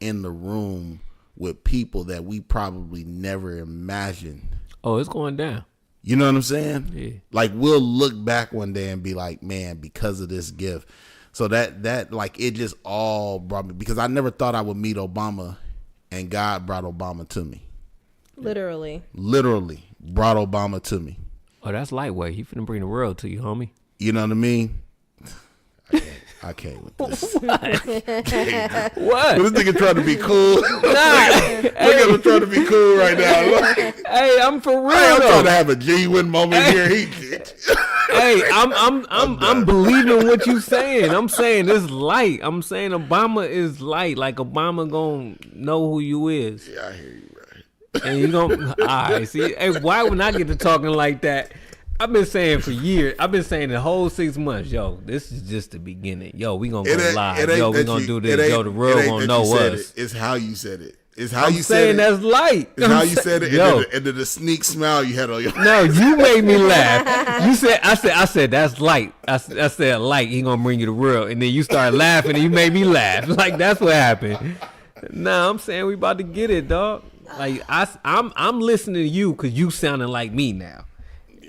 in the room with people that we probably never imagined. Oh, it's going down. You know what I'm saying? Yeah. Like, we'll look back one day and be like, man, because of this gift. So that like, it just all brought me, because I never thought I would meet Obama, and God brought Obama to me. Literally. Literally brought Obama to me. Oh, that's lightweight. He finna bring the world to you, homie. You know what I mean? I can't with this. What? This nigga trying to be cool. Nah. Look at him trying to be cool right now. Hey, I'm for real. I'm though. trying to have a genuine moment here. Hey, I'm believing what you saying. I'm saying it's light. I'm saying Obama is light. Like, Obama gonna know who you is. Yeah, I hear you, right? And you gonna all right, see, hey, why would I get to talking like that? I've been saying for years. I've been saying the whole 6 months. Yo, this is just the beginning. Yo, we gonna go live. Yo, we gonna do this. Yo, the world gonna know us. It's how you said it. It's how I'm you saying said it. that's light. It's how you said it. Yo, And then the sneak smile you had on your. no, you made me laugh. You said, I said that's light. I said light. He gonna bring you the world, and then you started laughing, and you made me laugh. Like, that's what happened. Nah, I'm saying we about to get it, dog. Like I'm listening to you because you sounding like me now.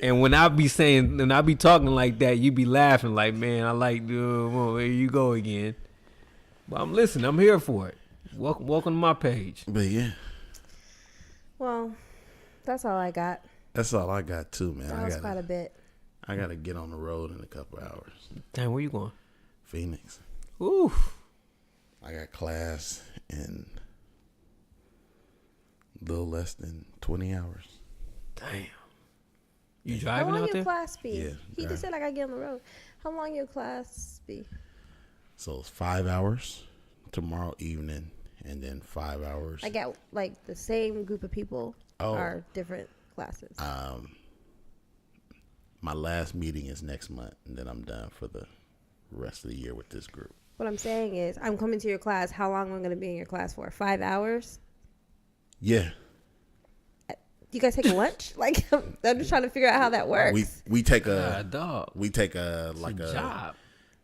And when I be talking like that, you be laughing like, man, I like, well, here you go again. But I'm listening. I'm here for it. Welcome to my page. But yeah, Well, that's all I got. that's all I got too, man. That was quite a bit. I gotta get on the road in a couple hours. Damn, where you going? Phoenix. Ooh. I got class in a little less than 20 hours. Damn. You How driving long out your there? class be? Yeah, He just said I gotta get on the road. How long your class be? So it's 5 hours tomorrow evening, and then 5 hours. I got like the same group of people are different classes. My last meeting is next month, and then I'm done for the rest of the year with this group. What I'm saying is, I'm coming to your class. How long am I going to be in your class for? 5 hours? Yeah. You guys take a lunch? Like, I'm just trying to figure out how that works. We take dog. we take a like a job.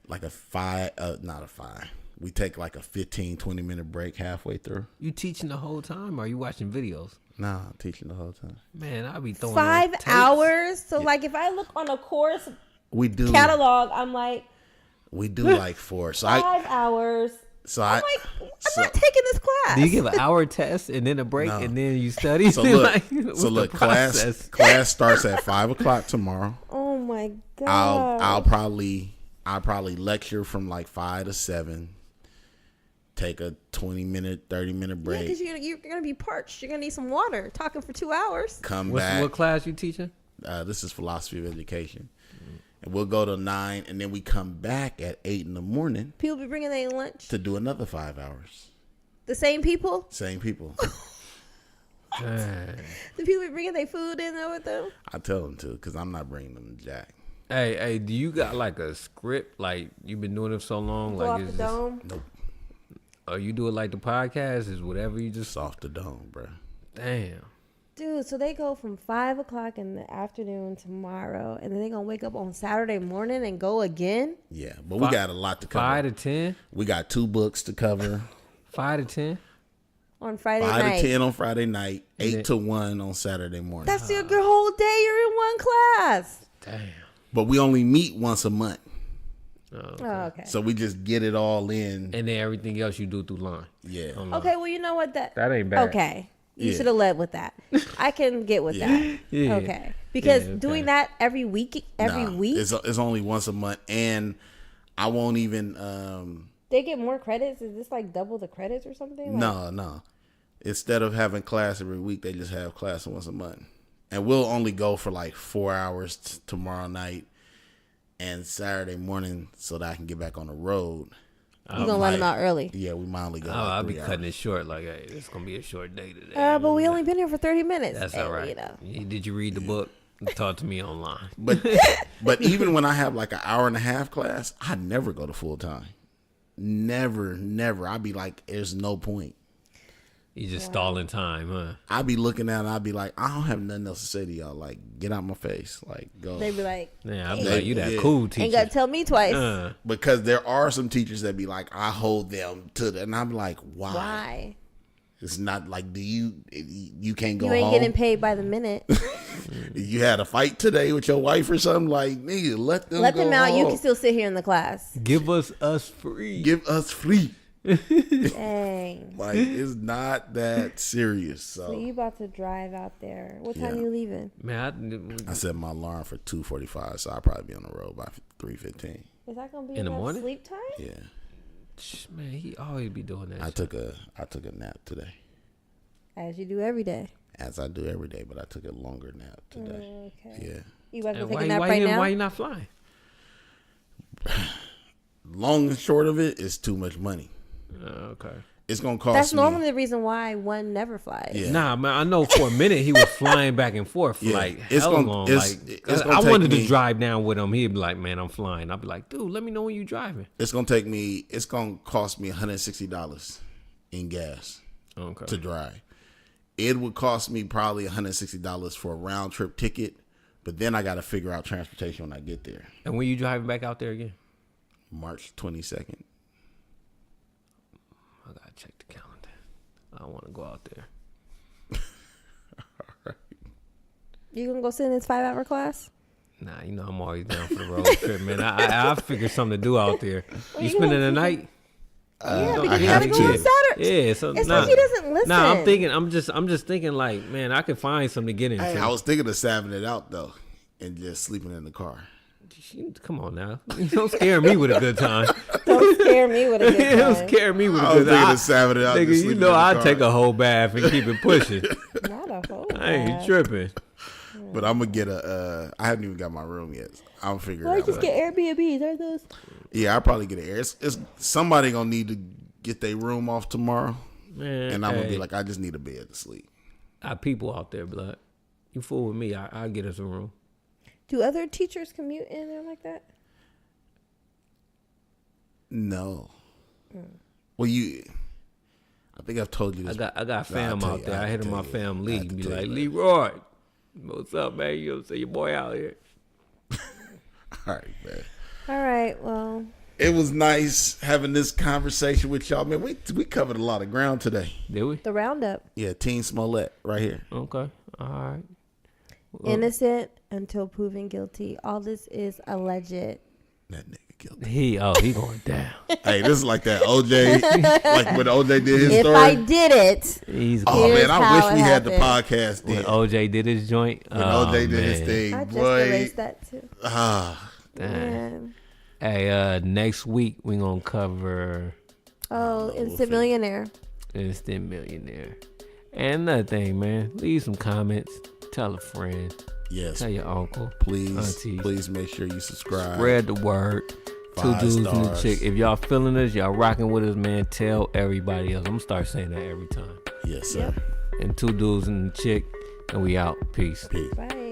Like a five, not a five. We take like a 15-20 minute break halfway through. You teaching the whole time or are you watching videos? Nah, I'm teaching the whole time. Man, I'll be throwing 5 tapes. hours? So, like, if I look on a course We do catalog, I'm like, We do like 4. So 5 hours. I'm not taking this class. Do you give an hour test and then a break No. and then you study? So look, Like, what's the process? class starts at 5:00 tomorrow. Oh my god. I'll probably lecture from like 5 to 7. Take a 20-minute, 30-minute break. because you're gonna be parched. You're gonna need some water. Talking for 2 hours. Come back. What class you teaching? This is philosophy of education, and we'll go to 9, and then we come back at 8 in the morning People be bringing their lunch. to do another 5 hours. The same people. Same people. Dang. The people be bringing their food in there with them. I tell them to, because I'm not bringing them to Jack. Hey, do you got like a script? Like you've been doing it so long? Go like off the dome. Nope. Or you do it like the podcast? Is whatever you just It's off the dome, bro. damn. Dude, so they go from 5:00 in the afternoon tomorrow, and then they gonna wake up on Saturday morning and go again. Yeah, but we got a lot to cover. 5 to 10. We got 2 books to cover. 5 to 10. On Friday 5 night. to 10 on Friday night. 8 then- to 1 on Saturday morning. That's your whole day. You're in one class. Damn. But we only meet once a month, Oh, okay. so we just get it all in. And then everything else you do through line. Yeah. Online. Okay, well, you know what? That That ain't bad. Okay. You Yeah. should have led with that. I can get with that. Yeah. Okay. Because Yeah, okay. doing that every week, Nah, week, it's only once a month, and I won't even. they get more credits. Is this like double the credits or something? Like, No. Instead of having class every week, they just have class once a month, and we'll only go for like 4 hours tomorrow night and Saturday morning, so that I can get back on the road. You gonna let them out early? Yeah, we might only go. I'll be 3 cutting hours. it short. Like, hey, it's gonna be a short day today. But we only been here for 30 minutes. That's and, all right. You know. Did you read the book? Talk to me online. But even when I have like an hour and a half class, I never go to full time. Never. I'd be like, there's no point. You just stalling time, huh? I'd be looking at it, I'd be like, I don't have nothing else to say to y'all. Like, get out my face. Like, go. They be like, Yeah, I'll be like, you that Yeah. cool teacher. ain't gotta tell me twice. Because there are some teachers that be like, I hold them to the, and I'm like, why? Why? It's not like, you can't go You ain't home. getting paid by the minute. You had a fight today with your wife or something, like, nigga, let them Let go them out. You home. can still sit here in the class. Give us free. Give us free. Dang. Like, it's not that serious. So you about to drive out there. What time Yeah. you leaving? Man, I set my alarm for 2:45, so I'll probably be on the road by 3:15. Is that gonna be In the enough morning? sleep time? Yeah, man, he always be doing that. I shit. took a nap today, As you do every day. as I do every day, but I took a longer nap today. Okay. Yeah, You about to And go take a nap right now? why you not flying? long and short of it is too much money. Okay. It's gonna cost That's me. normally the reason why one never flies. Yeah. Nah, man, I know for a minute he was flying back and forth for Yeah. like It's hell gonna- long. it's- Like, it's gonna I take wanted me- to drive down with him. He'd be like, "Man, I'm flying." I'd be like, "Dude, let me know when you driving." It's gonna take me. It's gonna cost me $160 in gas Okay. to drive. It would cost me probably $160 for a round trip ticket, but then I got to figure out transportation when I get there. And when you driving back out there again? March 22nd. I gotta check the calendar. I don't want to go out there. You gonna go sit in this 5-hour class? Nah, you know I'm always down for the road trip, man. I figure something to do out there. You spending the night? Yeah, I because you have gotta go on to. Saturday. Yeah, so It's like he doesn't listen. Nah, I'm thinking. I'm just thinking like, man, I could find something to get into. Hey, I was thinking of sabbing it out though, and just sleeping in the car. Come on now, you don't scare me with a good time. Don't scare me with a good time. Don't scare me with a I was good thinking time. of sabbing it out. and Nigga, just you sleeping know in the I car. take a whole bath and keep it pushing. Not a whole I ain't bath. tripping. But I'm gonna get a. I haven't even got my room yet. I'm figuring Why it out. just get Airbnbs? Are those? Yeah, I'll probably get an air. It's somebody gonna need to get their room off tomorrow, Man, and I'm gonna hey, be like, I just need a bed to sleep. I people out there, blood. You fool with me, I'll get us a room. Do other teachers commute in there like that? No. Well, I think I've told you this. I got fam tell out you, there. I I hit have to him my tell you. fam I league have and to be tell like, you Leroy, what's up, man? You say your boy out here. All right, man. All right. Well, It was nice having this conversation with y'all, man. We covered a lot of ground today. Did we? the Roundup. Yeah, Team Smollett right here. Okay. All right. Innocent until proven guilty. All this is alleged. That nigga killed me. He going down. Hey, this is like that OJ, like when OJ did his If story. I did it, He's Oh Here's man, I how wish it we had the happened. podcast when then. OJ did his joint. When Oh, OJ did his man. thing, I just boy. erased that too. Ah, Dang. Man. Hey, next week we gonna cover Oh, we'll Instant Millionaire. Instant Millionaire. And another thing, man, leave some comments. Tell a friend. yes. Tell your uncle. Please, auntie. please make sure you subscribe. Spread the word. 2 5 dudes and a stars. chick. If y'all feeling us, y'all rocking with us, man, tell everybody else. I'm gonna start saying that every time. Yes, sir. And 2 dudes and a chick, and we out. Peace. Peace. Bye.